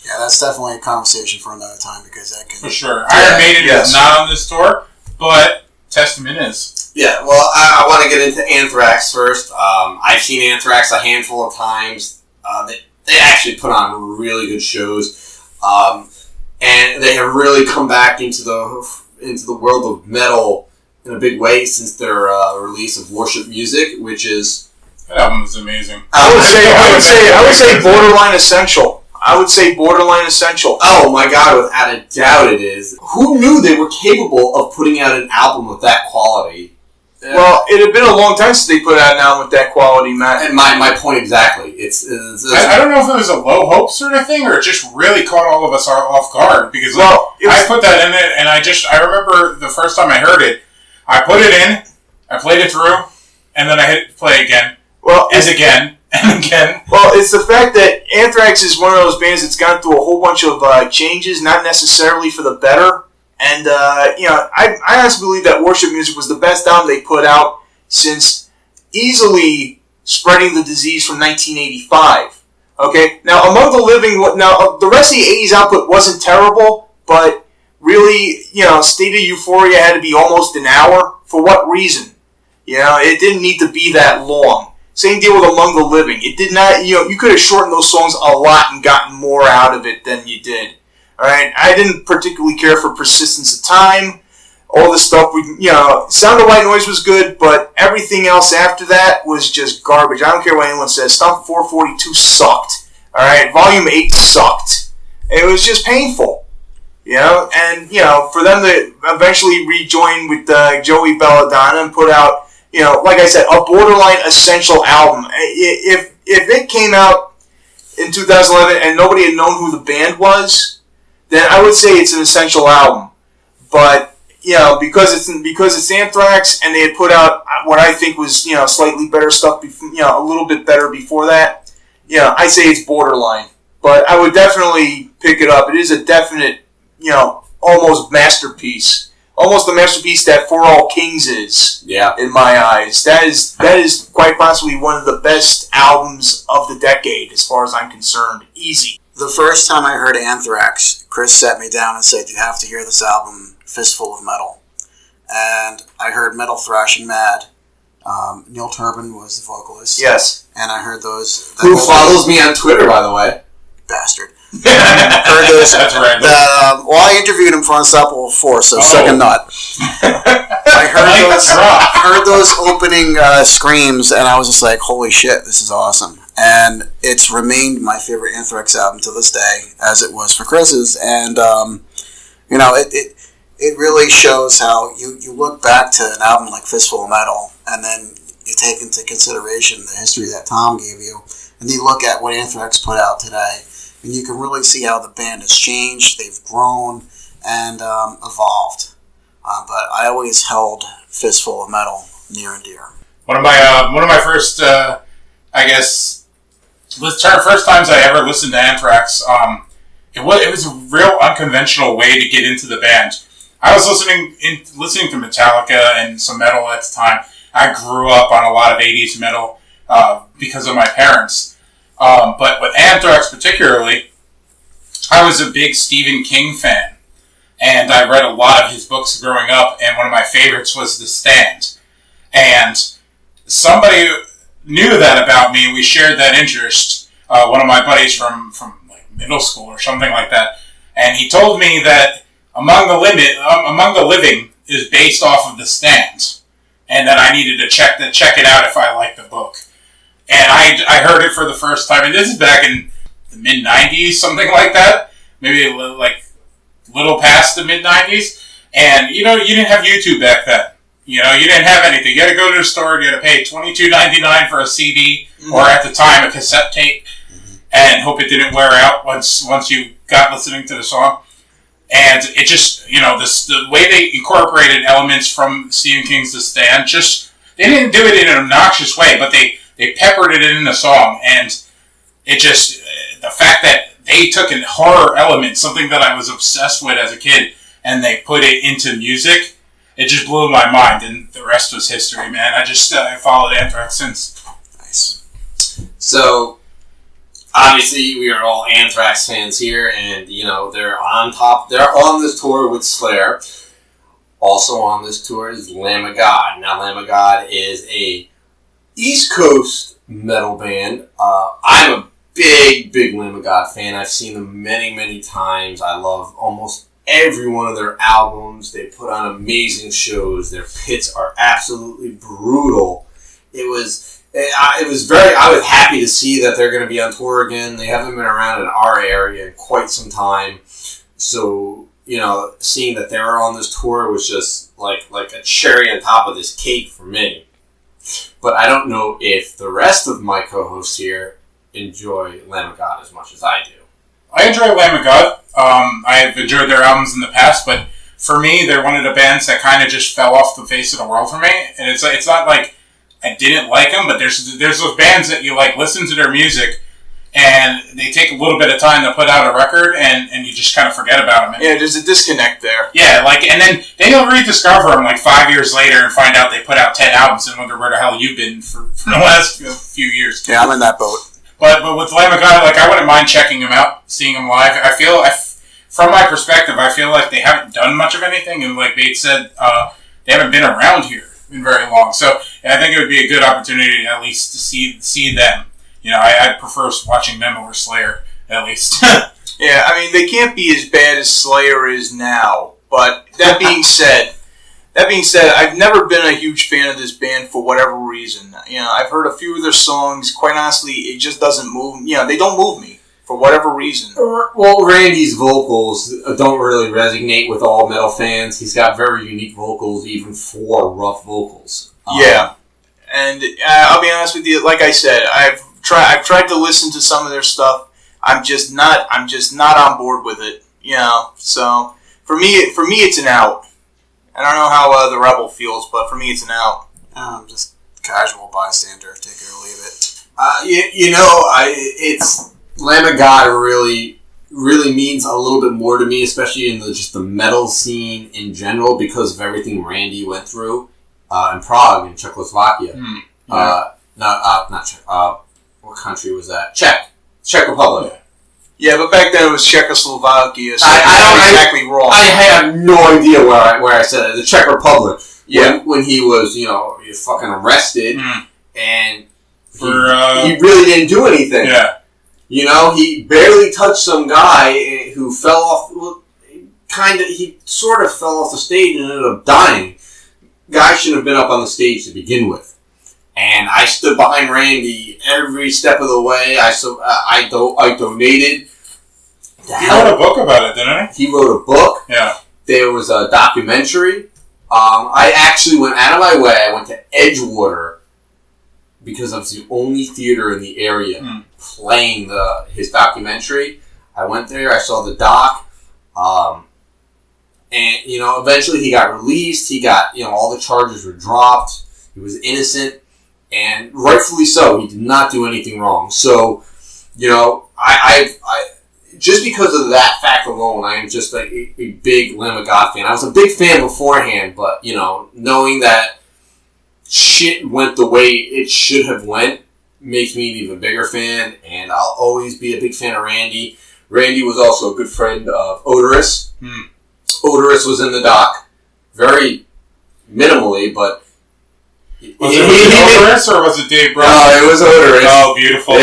Yeah, that's definitely a conversation for another time because that can... For sure. Iron Maiden is not on this tour, but Testament is. Yeah, well, I want to get into Anthrax first. I've seen Anthrax a handful of times. They actually put on really good shows, and they have really come back into the world of metal in a big way since their release of Worship Music, which is... That album is amazing. I would say borderline essential. I would say borderline essential. Oh my god, without a doubt it is. Who knew they were capable of putting out an album with that quality? Well, it had been a long time since they put out an album with that quality, Matt. And my point exactly. I don't know if it was a low hope sort of thing, or it just really caught all of us off guard, because I put that in it, and I remember the first time I heard it, I put it in, I played it through, and then I hit play again. Again. Well, it's the fact that Anthrax is one of those bands that's gone through a whole bunch of changes, not necessarily for the better. And, I honestly believe that Worship Music was the best album they put out since easily Spreading the Disease from 1985. Okay? Now, Among the Living, the rest of the 80s output wasn't terrible, but really, State of Euphoria had to be almost an hour. For what reason? It didn't need to be that long. Same deal with Among the Living. It did not, you could have shortened those songs a lot and gotten more out of it than you did. Alright? I didn't particularly care for Persistence of Time. All the stuff, Sound of White Noise was good, but everything else after that was just garbage. I don't care what anyone says. Stomp 442 sucked. Alright? Volume 8 sucked. It was just painful. And, for them to eventually rejoin with Joey Belladonna and put out, like I said, a borderline essential album. If it came out in 2011 and nobody had known who the band was, then I would say it's an essential album. But because it's Anthrax and they had put out what I think was slightly better stuff, a little bit better before that, I say it's borderline. But I would definitely pick it up. It is a definite, almost masterpiece. Almost the masterpiece that For All Kings is, in my eyes. That is quite possibly one of the best albums of the decade, as far as I'm concerned. Easy. The first time I heard Anthrax, Chris sat me down and said, "You have to hear this album, Fistful of Metal." And I heard Metal Thrashing Mad. Neil Turbin was the vocalist. Yes. And I heard those... Who follows me on Twitter, by the way. Bastard. Heard those. That's random. I interviewed him for Unstoppable 4, so suck a nut. I heard those opening screams, and I was just like, "Holy shit, this is awesome!" And it's remained my favorite Anthrax album to this day, as it was for Chris's. And it really shows how you look back to an album like Fistful of Metal, and then you take into consideration the history that Tom gave you, and you look at what Anthrax put out today. And you can really see how the band has changed, they've grown, and evolved. But I always held Fistful of Metal near and dear. One of my first, first times I ever listened to Anthrax, it was a real unconventional way to get into the band. I was listening to Metallica and some metal at the time. I grew up on a lot of 80s metal because of my parents. But with Anthrax particularly, I was a big Stephen King fan. And I read a lot of his books growing up, and one of my favorites was The Stand. And somebody knew that about me, and we shared that interest. One of my buddies from like middle school or something like that. And he told me that Among the Living is based off of The Stand. And that I needed to check it out if I liked the book. And I heard it for the first time, and this is back in the mid-90s, something like that. Maybe like little past the mid-90s. And, you didn't have YouTube back then. You didn't have anything. You had to go to the store, you had to pay $22.99 for a CD, or at the time, a cassette tape, and hope it didn't wear out once you got listening to the song. And it just, the way they incorporated elements from Stephen King's The Stand, they didn't do it in an obnoxious way, but they peppered it in the song, and it just, the fact that they took a horror element, something that I was obsessed with as a kid, and they put it into music, it just blew my mind, and the rest was history, man. I followed Anthrax since. Nice. So, obviously, we are all Anthrax fans here, and, they're on top. They're on this tour with Slayer. Also on this tour is Lamb of God. Now, Lamb of God is a East Coast metal band. I'm a big Lamb of God fan. I've seen them many, many times. I love almost every one of their albums. They put on amazing shows. Their pits are absolutely brutal. I was happy to see that they're going to be on tour again. They haven't been around in our area in quite some time. So, seeing that they were on this tour was just like a cherry on top of this cake for me. But I don't know if the rest of my co-hosts here enjoy Lamb of God as much as I do. I enjoy Lamb of God. I have enjoyed their albums in the past, but for me, they're one of the bands that kind of just fell off the face of the world for me. And it's not like I didn't like them, but there's those bands that you listen to their music, and they take a little bit of time to put out a record, and you just kind of forget about them. Yeah, there's a disconnect there. Yeah, and then you'll rediscover them 5 years later and find out they put out 10 albums and wonder where the hell you've been for the last few years. Yeah, I'm in that boat. But with Lamb of God, I wouldn't mind checking them out, seeing them live. From my perspective, I feel like they haven't done much of anything, and like Bates said, they haven't been around here in very long. So I think it would be a good opportunity at least to see them. I prefer watching them over Slayer, at least. Yeah, I mean, they can't be as bad as Slayer is now. But that being said, I've never been a huge fan of this band for whatever reason. I've heard a few of their songs. Quite honestly, it just doesn't move. They don't move me for whatever reason. Well, Randy's vocals don't really resonate with all metal fans. He's got very unique vocals, even for rough vocals. Yeah, and I'll be honest with you. Like I said, I've tried to listen to some of their stuff. I'm just not on board with it. So for me, it's an out. I don't know how the Rebel feels, but for me, it's an out. I'm just casual bystander. Take it or leave it. It's Lamb of God really means a little bit more to me, especially in the metal scene in general, because of everything Randy went through in Prague, in Czechoslovakia. Not Czech. What country was that? Czech Republic. Yeah, but back then it was Czechoslovakia, so I'm exactly wrong. I have no idea where I said it. The Czech Republic. Yeah. When he was, fucking arrested, and he really didn't do anything. Yeah. He barely touched some guy who fell off. Well, he sort of fell off the stage and ended up dying. Guy shouldn't have been up on the stage to begin with. And I stood behind Randy every step of the way. I donated. He wrote a book about it, didn't he? He wrote a book. Yeah. There was a documentary. I actually went out of my way. I went to Edgewater because I was the only theater in the area playing his documentary. I went there. I saw the doc. And, eventually he got released. He got, all the charges were dropped. He was innocent. And rightfully so. He did not do anything wrong. So, I just because of that fact alone, I am just a big Lamb of God fan. I was a big fan beforehand, but, knowing that shit went the way it should have went makes me an even bigger fan, and I'll always be a big fan of Randy. Randy was also a good friend of Odorous. Odorous was in the doc, very minimally, but... Was it Odorous or was it Dave Brown? No, it was Odorous. Oh, beautiful. I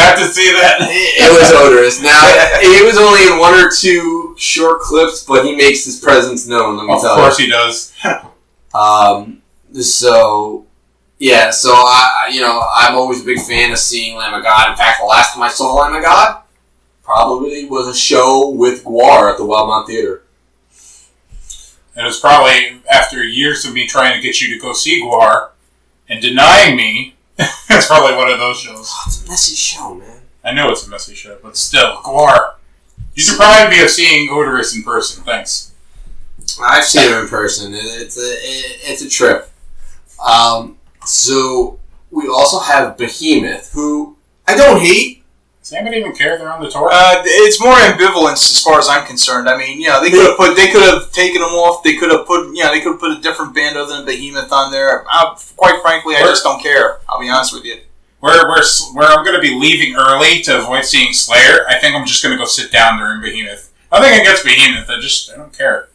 have to see that. It was Odorous. Now, he was only in one or two short clips, but he makes his presence known, let me tell you. Of course he does. So I'm always a big fan of seeing Lamb of God. In fact, the last time I saw Lamb of God probably was a show with Guar at the Wellmont Theater. It was probably after years of me trying to get you to go see Guar and denying me. It's probably one of those shows. Oh, it's a messy show, man. I know it's a messy show, but still, Guar. You should probably be seeing Odorous in person. Thanks. I've seen him in person. It's a trip. So we also have Behemoth, who I don't hate. Does anybody even care they're on the tour? It's more ambivalence as far as I'm concerned. I mean, they could have taken them off. They could have put a different band other than Behemoth on there. Quite frankly, I just don't care. I'll be honest with you. Where I'm going to be leaving early to avoid seeing Slayer, I think I'm just going to go sit down during Behemoth. Nothing against Behemoth, I don't care.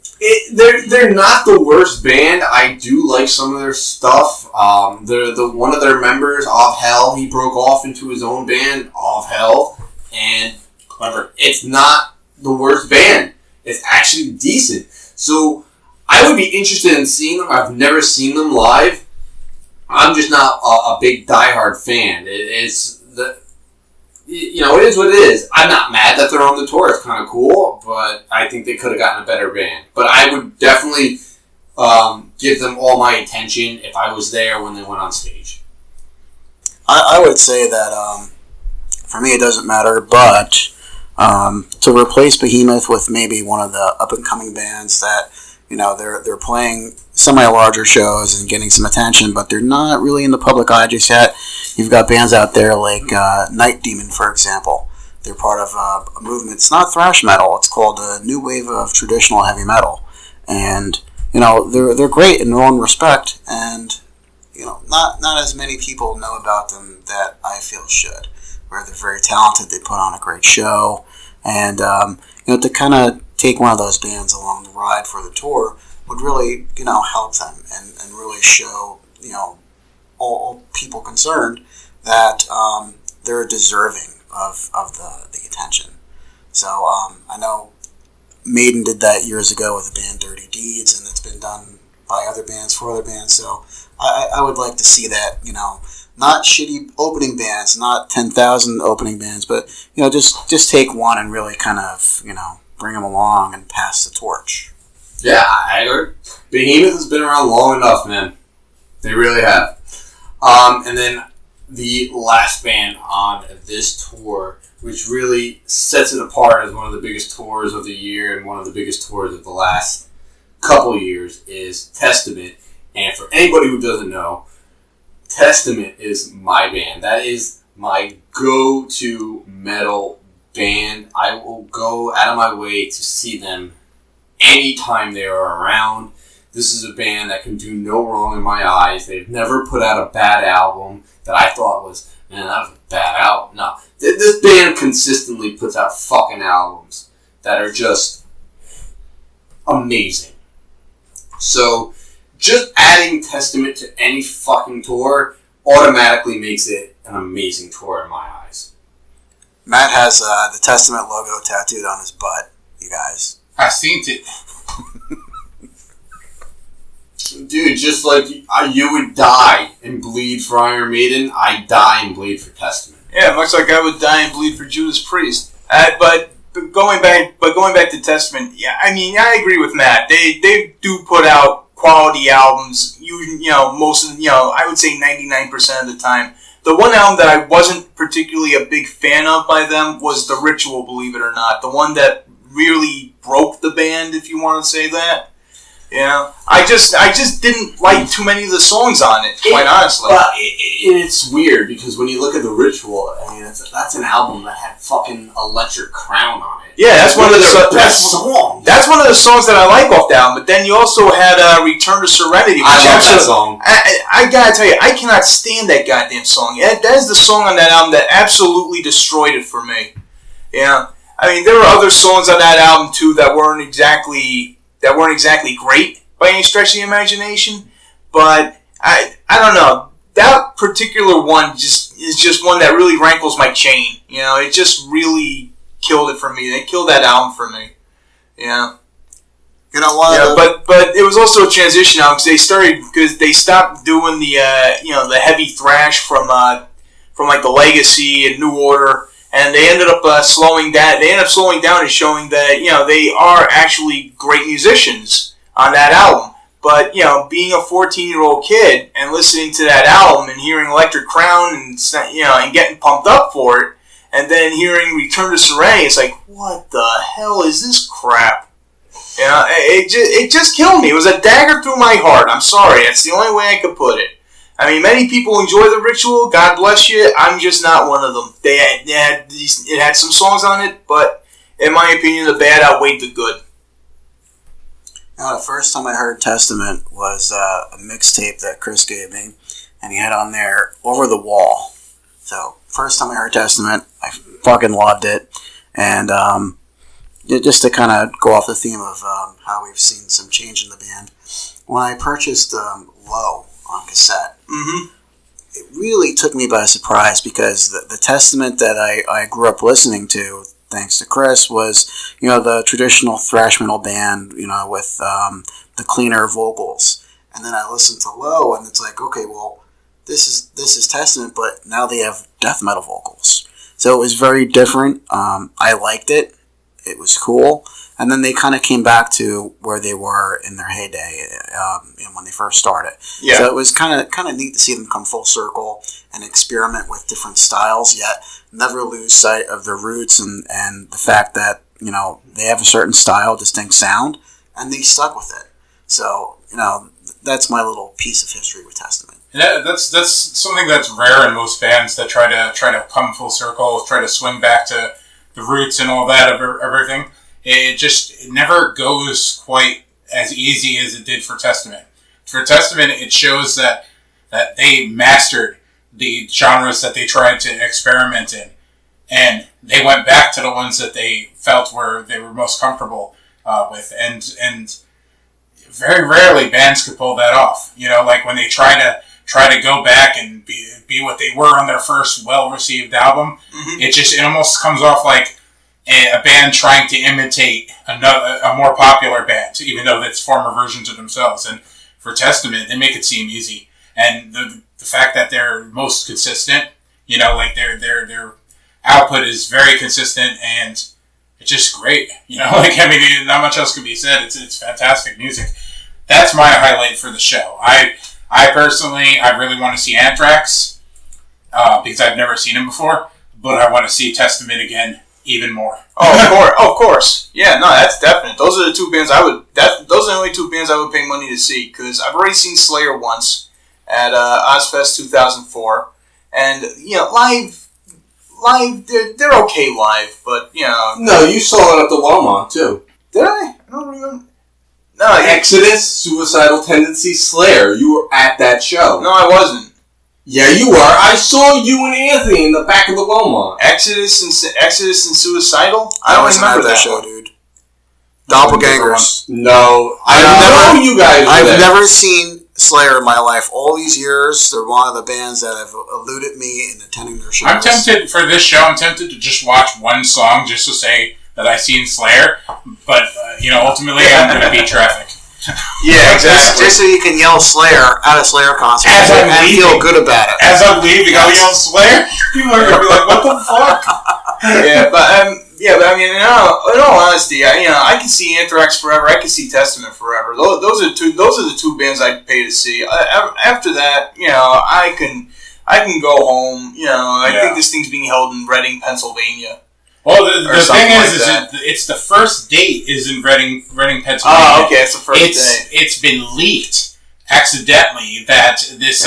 They're not the worst band. I do like some of their stuff. One of their members, Of Hell, he broke off into his own band, Of Hell, and clever. It's not the worst band. It's actually decent. So I would be interested in seeing them. I've never seen them live. I'm just not a big diehard fan. It is what it is. I'm not mad that they're on the tour. It's kind of cool, but I think they could have gotten a better band. But I would definitely give them all my attention if I was there when they went on stage. I would say that for me it doesn't matter, but to replace Behemoth with maybe one of the up and coming bands that they're playing semi-larger shows and getting some attention, but they're not really in the public eye just yet. You've got bands out there like Night Demon, for example. They're part of a movement. It's not thrash metal. It's called a new wave of traditional heavy metal, and they're great in their own respect, and not as many people know about them that I feel should. Where they're very talented, they put on a great show, and to kind of take one of those bands along the ride for the tour would really help them and really show all people concerned that they're deserving of the attention. So I know Maiden did that years ago with the band Dirty Deeds, and it's been done by other bands for other bands. So I would like to see that, not shitty opening bands, not 10,000 opening bands, but just take one and really kind of bring them along and pass the torch. Yeah, I agree. Behemoth has been around long enough, man. They really have. And then the last band on this tour, which really sets it apart as one of the biggest tours of the year and one of the biggest tours of the last couple years, is Testament. And for anybody who doesn't know, Testament is my band. That is my go-to metal band. I will go out of my way to see them anytime they are around. This is a band that can do no wrong in my eyes. They've never put out a bad album that I thought was, man, that was a bad album. No. This band consistently puts out fucking albums that are just amazing. So, just adding Testament to any fucking tour automatically makes it an amazing tour in my eyes. Matt has the Testament logo tattooed on his butt, you guys. I seen it. Dude, just like you would die and bleed for Iron Maiden, I die and bleed for Testament. Yeah, much like I would die and bleed for Judas Priest. But going back to Testament, yeah, I mean, I agree with Matt. They do put out quality albums. Most of I would say 99% of the time. The one album that I wasn't particularly a big fan of by them was The Ritual, believe it or not. The one that really broke the band, if you want to say that. Yeah, I just didn't like too many of the songs on it, quite honestly. But it's weird because when you look at The Ritual, I mean, that's an album that had fucking Electric Crown on it. Yeah, that's one of the best songs. That's one of the songs that I like off the album. But then you also had Return to Serenity. I love that song. I gotta tell you, I cannot stand that goddamn song. That is the song on that album that absolutely destroyed it for me. Yeah, I mean, there were other songs on that album too that weren't exactly great by any stretch of the imagination, but I don't know. That particular one is just one that really rankles my chain. It just really killed it for me. They killed that album for me. Yeah. You know what? Yeah, but it was also a transition album because they stopped doing the the heavy thrash from like the Legacy and New Order. And they ended up slowing down. They ended up slowing down and showing that they are actually great musicians on that album. But being a 14-year-old kid and listening to that album and hearing Electric Crown and getting pumped up for it, and then hearing Return to Serenity, it's like, what the hell is this crap? It just killed me. It was a dagger through my heart. I'm sorry. That's the only way I could put it. I mean, many people enjoy The Ritual. God bless you. I'm just not one of them. It had some songs on it, but in my opinion, the bad outweighed the good. Now, the first time I heard Testament was a mixtape that Chris gave me, and he had on there Over the Wall. So, first time I heard Testament, I fucking loved it. And just to kind of go off the theme of how we've seen some change in the band, when I purchased Low on cassette, it really took me by surprise because the Testament that I grew up listening to, thanks to Chris, was, the traditional thrash metal band, with the cleaner vocals. And then I listened to Low, and it's like, okay, well, this is Testament, but now they have death metal vocals. So it was very different. I liked it. It was cool. And then they kind of came back to where they were in their heyday, when they first started. Yeah. So it was kind of neat to see them come full circle and experiment with different styles, yet never lose sight of their roots and the fact that, they have a certain style, distinct sound, and they stuck with it. So, that's my little piece of history with Testament. Yeah, that's something that's rare in most bands that try to come full circle, try to swing back to the roots and all that of everything. It never goes quite as easy as it did for Testament. For Testament, it shows that they mastered the genres that they tried to experiment in, and they went back to the ones that they felt they were most comfortable with, and very rarely bands could pull that off. Like when they try to go back and be what they were on their first well-received album, it almost comes off like a band trying to imitate a more popular band, even though it's former versions of themselves. And for Testament, they make it seem easy. And the fact that they're most consistent, like their output is very consistent, and it's just great. Not much else can be said. It's fantastic music. That's my highlight for the show. I personally, I really want to see Anthrax because I've never seen them before, but I want to see Testament again even more. Of course. Yeah, no, that's definite. Those are the two bands those are the only two bands I would pay money to see, because I've already seen Slayer once at Ozfest 2004, and live they're okay live, but No, you saw it at the Walmart too. Did I? I don't remember. No, Exodus, Suicidal Tendency, Slayer. You were at that show. No, I wasn't. Yeah, you were. I saw you and Anthony in the back of the Walmart. Exodus and Suicidal? I don't remember that show, dude. Doppelgangers. No, I know you guys. I've never seen Slayer in my life. All these years, they're one of the bands that have eluded me in attending their shows. I'm tempted for this show. I'm tempted to just watch one song just to say that I've seen Slayer, but ultimately I'm going to beat traffic. Yeah, exactly. Just so you can yell Slayer at a Slayer concert and feel good about it. As I'm leaving, I'll yell Slayer. People are going to be like, "What the fuck?" But I mean, in all honesty, I can see Anthrax forever. I can see Testament forever. Those are the two bands I'd pay to see. After that, I can go home. I think this thing's being held in Reading, Pennsylvania. Well, the thing is it's the first date is in Reading, Pennsylvania. Oh, okay, it's the first date. It's been leaked accidentally that this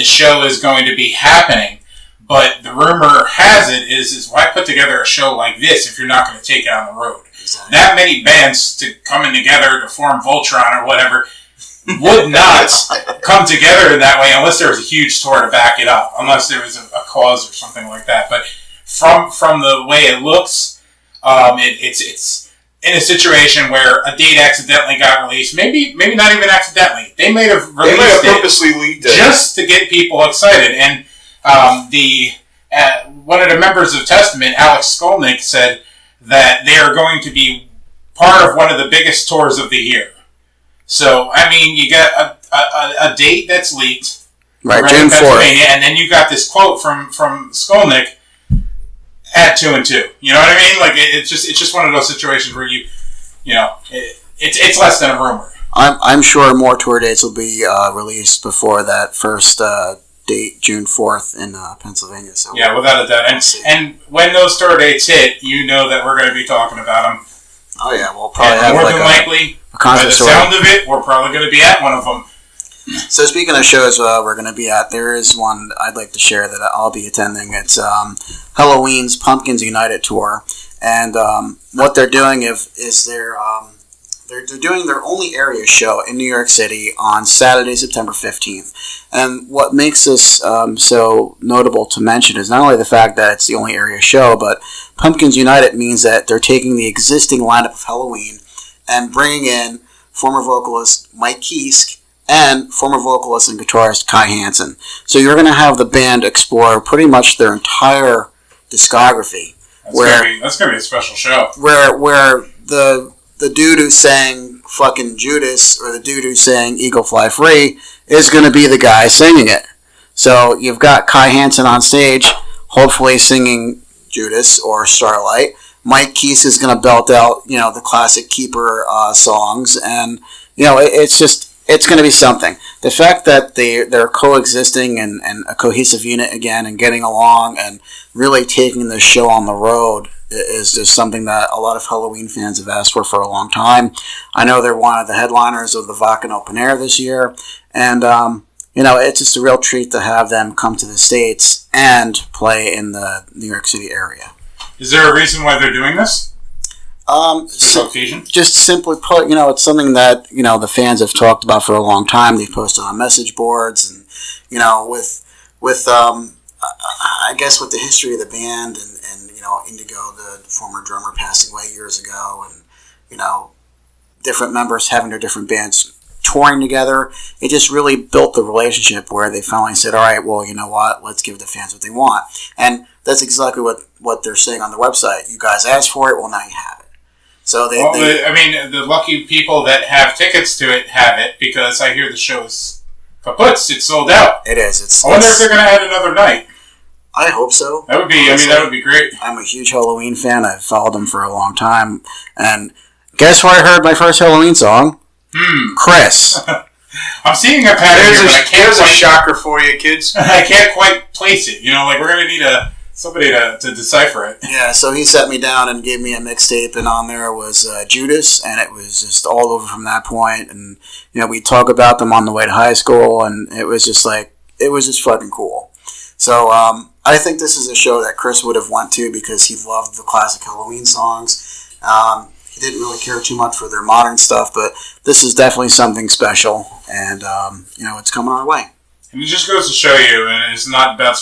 show is going to be happening, but the rumor has it is why put together a show like this if you're not going to take it on the road? Exactly. That many bands coming together to form Voltron or whatever would not come together in that way unless there was a huge tour to back it up, unless there was a cause or something like that. But from the way it looks, it's in a situation where a date accidentally got released. Maybe not even accidentally. They may have released it purposely leaked it just to get people excited. And one of the members of Testament, Alex Skolnick, said that they are going to be part of one of the biggest tours of the year. So I mean, you got a date that's leaked, right? June 4th, and then you got this quote from Skolnick. At 2 and 2, you know what I mean? Like it's just one of those situations where it's less than a rumor. I'm sure more tour dates will be released before that first date, June 4th in Pennsylvania. So yeah, without a doubt. And when those tour dates hit, that we're going to be talking about them. Oh yeah, we'll probably have more than likely. By the sound of it, we're probably going to be at one of them. So speaking of shows we're going to be at, there is one I'd like to share that I'll be attending. It's HELLOWEEN'S Pumpkins United Tour. And what they're doing is they're doing their only area show in New York City on Saturday, September 15th. And what makes this so notable to mention is not only the fact that it's the only area show, but Pumpkins United means that they're taking the existing lineup of Helloween and bringing in former vocalist Mike Kiesk and former vocalist and guitarist Kai Hansen. So you're going to have the band explore pretty much their entire discography. That's gonna be a special show. Where the dude who sang fucking Judas or the dude who sang Eagle Fly Free is going to be the guy singing it. So you've got Kai Hansen on stage, hopefully singing Judas or Starlight. Mike Kiesk is going to belt out, the classic Keeper songs, and it's going to be something. The fact that they're coexisting and a cohesive unit again and getting along and really taking the show on the road is just something that a lot of Helloween fans have asked for a long time. I know they're one of the headliners of the Wacken Open Air this year, and it's just a real treat to have them come to the States and play in the New York City area. Is there a reason why they're doing this? Just simply put, it's something that the fans have talked about for a long time. They've posted on message boards, and with I guess with the history of the band and Indigo, the former drummer, passing away years ago, and different members having their different bands touring together, it just really built the relationship where they finally said, all right, well, you know what, let's give the fans what they want. And that's exactly what they're saying on their website. You guys asked for it, well, now you have it. So the lucky people that have tickets to it have it, because I hear the show's kaputs. It's sold out. It is. I wonder if they're going to add another night. I hope so. That would be great. I'm a huge Helloween fan. I've followed them for a long time. And guess where I heard my first Helloween song? Chris. I'm seeing a pattern here, There's a shocker for you, kids. I can't quite place it. We're going to need somebody to decipher it. Yeah, so he set me down and gave me a mixtape, and on there was Judas, and it was just all over from that point. And, we'd talk about them on the way to high school, and it was just fucking cool. So, I think this is a show that Chris would have went to because he loved the classic Helloween songs. He didn't really care too much for their modern stuff, but this is definitely something special, and it's coming our way. And it just goes to show you, and it's not about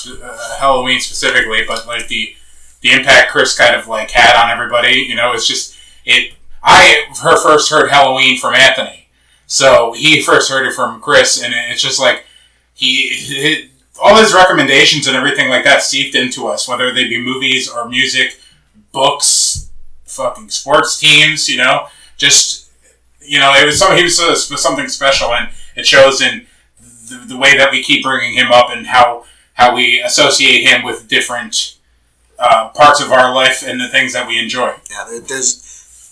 Helloween specifically, but like the impact Chris kind of like had on everybody. It's just I first heard Helloween from Anthony, so he first heard it from Chris, and it's just like all his recommendations and everything like that seeped into us, whether they be movies or music, books, fucking sports teams, it was something special, and it shows in the way that we keep bringing him up and how we associate him with different parts of our life and the things that we enjoy. Yeah,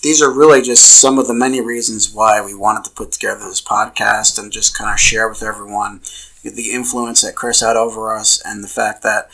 these are really just some of the many reasons why we wanted to put together this podcast and just kind of share with everyone the influence that Chris had over us, and the fact that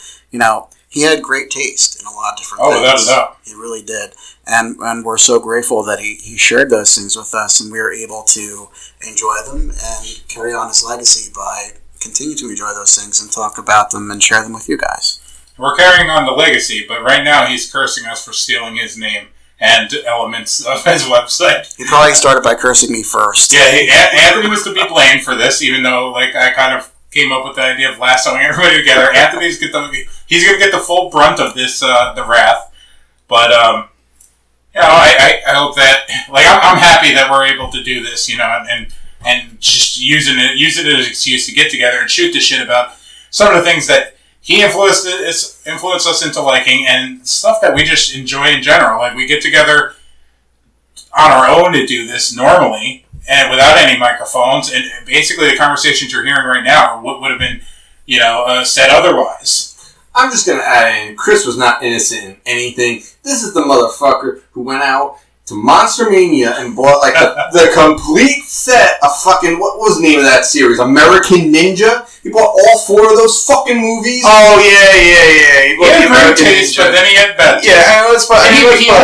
he had great taste in a lot of different things. Without a doubt. He really did, and we're so grateful that he shared those things with us, and we were able to enjoy them and carry on his legacy by continuing to enjoy those things and talk about them and share them with you guys. We're carrying on the legacy, but right now he's cursing us for stealing his name and elements of his website. He probably started by cursing me first. Yeah, Anthony was to be blamed for this, even though I kind of came up with the idea of lassoing everybody together. Anthony's he's going to get the full brunt of this, the wrath. But, I hope that, I'm happy that we're able to do this, and just use it as an excuse to get together and shoot the shit about some of the things that he influenced us into liking, and stuff that we just enjoy in general. Like, we get together on our own to do this normally, and without any microphones, and basically the conversations you're hearing right now are what would have been, said otherwise. I'm just going to add in, Chris was not innocent in anything. This is the motherfucker who went out to Monster Mania and bought like the complete set of fucking, what was the name of that series? American Ninja? He bought all 4 of those fucking movies. Oh, yeah. He had great taste, but then he had bad taste. Yeah, let's put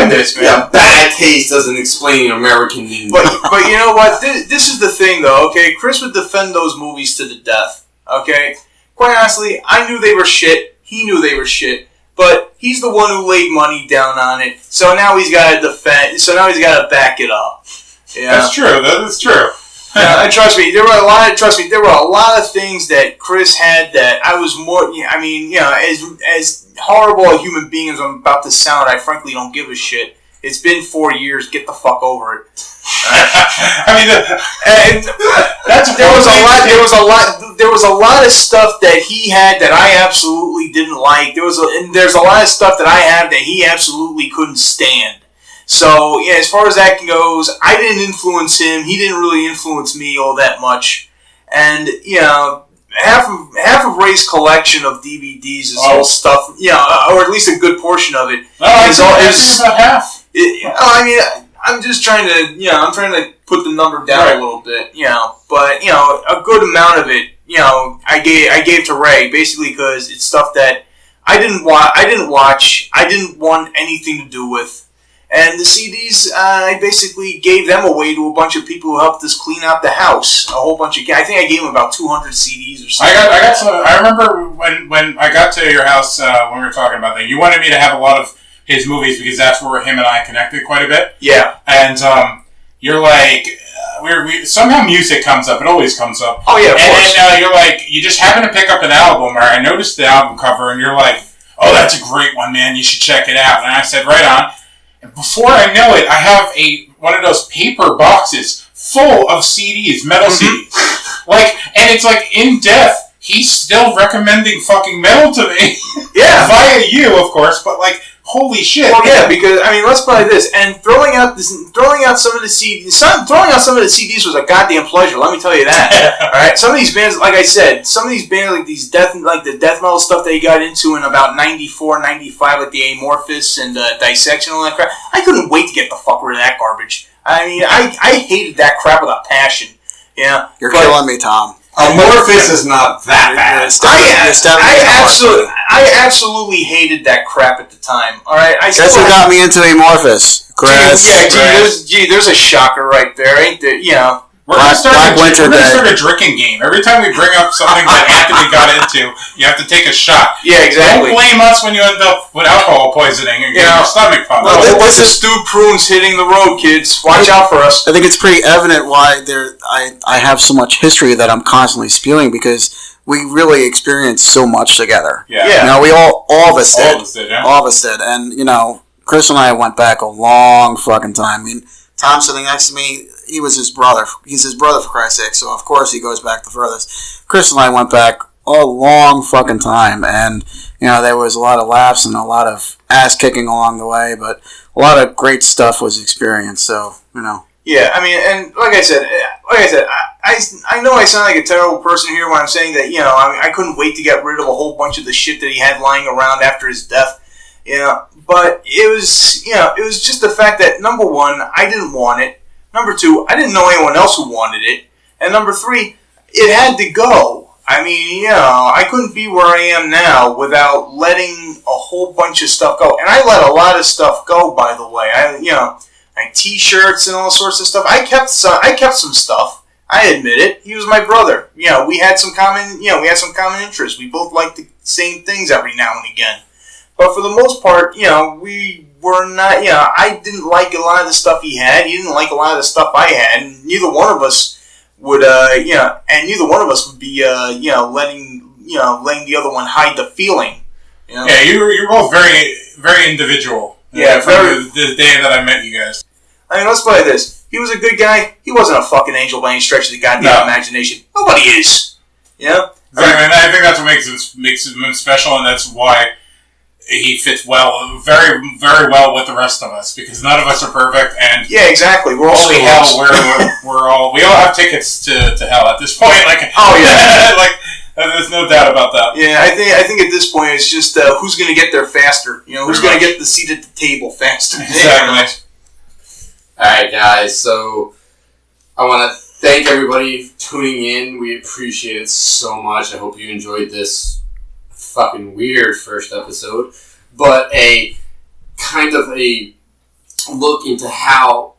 this, man. Yeah, bad taste doesn't explain American Ninja. But you know what? This is the thing, though, okay? Chris would defend those movies to the death, okay? Quite honestly, I knew they were shit. He knew they were shit. But he's the one who laid money down on it, so now he's got to defend. So now he's got to back it up. Yeah, that's true. That's true. And trust me, there were a lot of things that Chris had that I was more. I mean, you know, as horrible a human being as I'm about to sound, I frankly don't give a shit. It's been 4 years. Get the fuck over it. I mean, there was a lot of stuff that he had that I absolutely didn't like. There's a lot of stuff that I have that he absolutely couldn't stand. So yeah, as far as that goes, I didn't influence him. He didn't really influence me all that much. And you know, half of Ray's collection of DVDs is all stuff. You know, or at least a good portion of it. Is about half. I mean, I'm just trying to, you know, put the number down a little bit, you know. But you know, a good amount of it, you know, I gave to Ray basically because it's stuff that I didn't watch. I didn't want anything to do with. And the CDs, I basically gave them away to a bunch of people who helped us clean out the house. A whole bunch of. I think I gave them about 200 CDs or something. I got some. I remember when I got to your house when we were talking about that. You wanted me to have a lot of his movies because that's where him and I connected quite a bit. Yeah. And you're like, we somehow music comes up. It always comes up. Oh yeah, of course. And you're like, you just happen to pick up an album, or I noticed the album cover, and you're like, oh, that's a great one, man. You should check it out. And I said, right on. And before I know it, I have one of those paper boxes full of CDs, metal CDs. Like, and it's like in death, he's still recommending fucking metal to me. Yeah. Via you, of course, but like, holy shit. Well, yeah, because I mean, let's play this. And throwing out some of the CDs was a goddamn pleasure. Let me tell you that. All right, some of these bands, like I said, like these death metal stuff they got into in about 94, 95, like the Amorphous and Dissection and all that crap. I couldn't wait to get the fuck rid of that garbage. I mean, I hated that crap with a passion. Yeah, you're killing me, Tom. Amorphous is not that bad. I absolutely hated that crap at the time. All right, Guess who got me into Amorphous? Chris. There's a shocker right there, ain't there? You know. We're going to start a drinking game. Every time we bring up something that Anthony got into, you have to take a shot. Yeah, exactly. Don't blame us when you end up with alcohol poisoning and getting your stomach pumped. Well, this is stewed prunes hitting the road, kids. Watch out for us. I think it's pretty evident why I have so much history that I'm constantly spewing because we really experienced so much together. Yeah. You know, we all of us did. All of us did. And, you know, Chris and I went back a long fucking time. I mean, Tom sitting next to me, he was his brother. He's his brother, for Christ's sake, so of course he goes back the furthest. Chris and I went back a long fucking time, and, you know, there was a lot of laughs and a lot of ass-kicking along the way, but a lot of great stuff was experienced, so, you know. Yeah, I mean, and like I said, I know I sound like a terrible person here when I'm saying that, you know, I couldn't wait to get rid of a whole bunch of the shit that he had lying around after his death, you know, but it was just the fact that, number one, I didn't want it. Number two, I didn't know anyone else who wanted it. And number three, it had to go. I mean, you know, I couldn't be where I am now without letting a whole bunch of stuff go. And I let a lot of stuff go, by the way. Like T-shirts and all sorts of stuff. I kept some stuff. I admit it. He was my brother. You know, we had some common interests. We both liked the same things every now and again. But for the most part, you know, we were not, you know, I didn't like a lot of the stuff he had. He didn't like a lot of the stuff I had. And neither one of us would, you know, and neither one of us would be, you know, letting the other one hide the feeling. You know? Yeah, you're both very, very individual. Yeah, from the day that I met you guys. I mean, let's play this. He was a good guy. He wasn't a fucking angel by any stretch of the goddamn imagination. Nobody is. You know? Exactly, and I think that's what makes him special, and that's why he fits very, very well with the rest of us, because none of us are perfect, and yeah, exactly. We're all only hell. We all have tickets to hell at this point. Like, oh yeah, like there's no doubt about that. Yeah, I think at this point it's just who's going to get there faster. You know, who's going to get the seat at the table faster. Exactly. Alright, guys, so I want to thank everybody for tuning in. We appreciate it so much. I hope you enjoyed this fucking weird first episode, but a kind of a look into how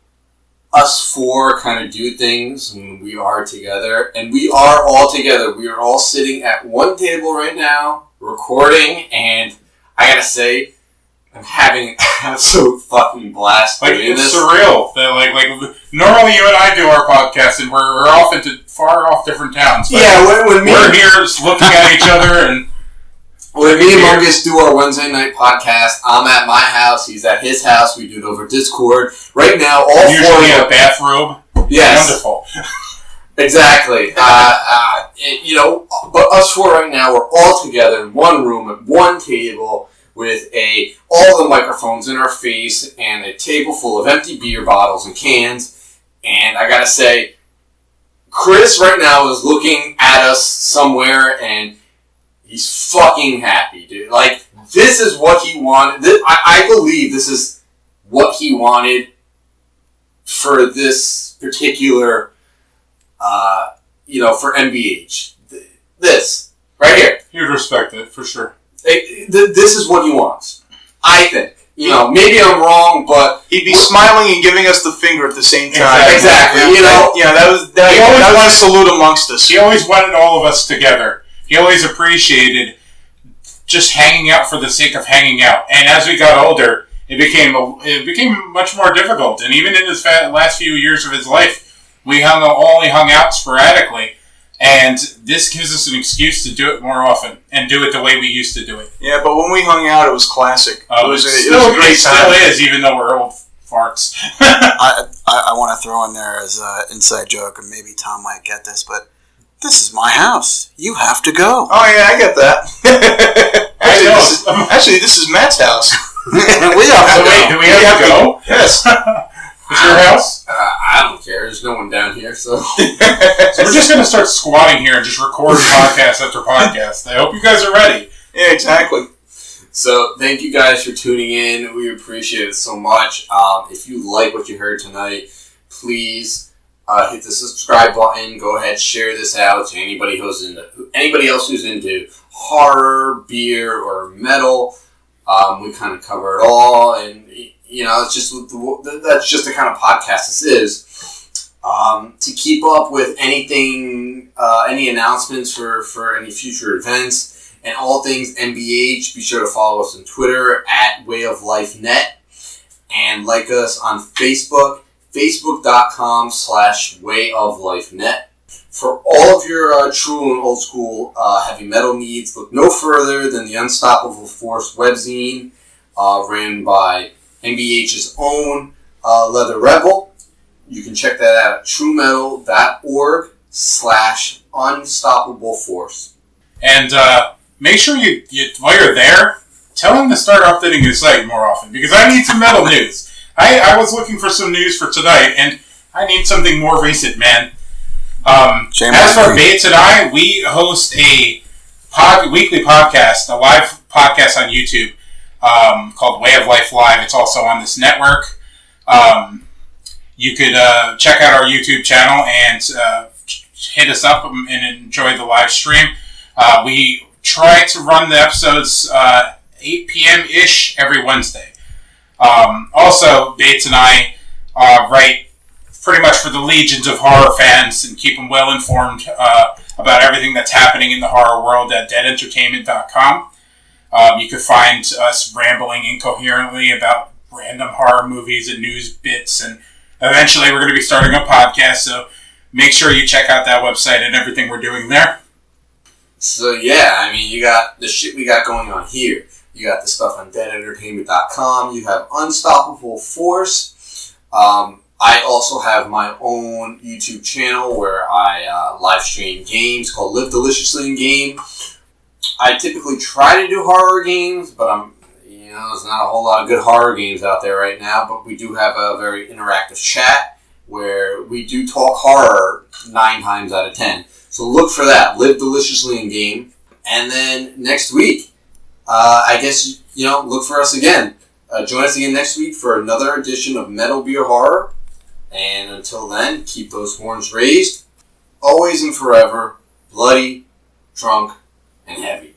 us four kind of do things when we are together. And we are all together. We are all sitting at one table right now, recording, and I gotta say, I'm having an absolute fucking blast Like, doing it's this. surreal. That, like, normally you and I do our podcast, and we're off into far off different towns. But Yeah, when we're here just looking at each other, and when me and Mungus do our Wednesday night podcast, I'm at my house, he's at his house, we do it over Discord. Right now, all four usually of a bathrobe. Yes. Wonderful. Exactly. But us four right now, we're all together in one room at one table with all the microphones in our face and a table full of empty beer bottles and cans. And I gotta say, Chris right now is looking at us somewhere and he's fucking happy, dude. Like, this is what he wanted. I believe this is what he wanted for this particular, for MBH. This, right here. You'd respect it, for sure. This is what he wants. I think. Maybe I'm wrong, but He'd be smiling and giving us the finger at the same time. Exactly. That was a salute amongst us. He always wanted all of us together. He always appreciated just hanging out for the sake of hanging out. And as we got older, it became much more difficult. And even in his last few years of his life, we only hung out sporadically. And this gives us an excuse to do it more often and do it the way we used to do it. Yeah, but when we hung out, it was classic. It was a great time. It still is, even though we're old farts. I want to throw in there as an inside joke, and maybe Tom might get this, but this is my house. You have to go. Oh, yeah, I get that. Actually, this is Matt's house. We have to go. Wait, do we have to go? Yes. It's your house? I don't care. There's no one down here, so. So we're just going to start squatting here and just record podcast after podcast. I hope you guys are ready. Yeah, exactly. So, thank you guys for tuning in. We appreciate it so much. If you like what you heard tonight, please hit the subscribe button. Go ahead, share this out to anybody else who's into horror, beer, or metal. We kind of cover it all, and it's just that's just the kind of podcast this is. To keep up with anything, any announcements for any future events. And all things MBH, be sure to follow us on Twitter at WayOfLifeNet, and like us on Facebook, facebook.com/WayOfLifeNet. For all of your true and old school heavy metal needs, look no further than the Unstoppable Force webzine, ran by MBH's own Leather Rebel. You can check that out at truemetal.org/unstoppableforce. And make sure you while you're there, tell him to start updating his site more often, because I need some metal news. I was looking for some news for tonight, and I need something more recent, man. As for Bates and I, we host a weekly podcast, a live podcast on YouTube called Way of Life Live. It's also on this network. You could check out our YouTube channel and hit us up and enjoy the live stream. We try to run the episodes 8 p.m.-ish every Wednesday. Also, Bates and I write pretty much for the legions of horror fans and keep them well informed about everything that's happening in the horror world at deadentertainment.com. You could find us rambling incoherently about random horror movies and news bits, and eventually we're going to be starting a podcast, so make sure you check out that website and everything we're doing there. So yeah, you got the shit we got going on here. You got the stuff on deadentertainment.com. You have Unstoppable Force. I also have my own YouTube channel where I live stream games called Live Deliciously in Game. I typically try to do horror games, but there's not a whole lot of good horror games out there right now. But we do have a very interactive chat where we do talk horror 9 times out of 10. So look for that. Live Deliciously in Game. And then next week, I guess, look for us again. Join us again next week for another edition of Metal Beer Horror. And until then, keep those horns raised, always and forever, bloody, drunk, and heavy.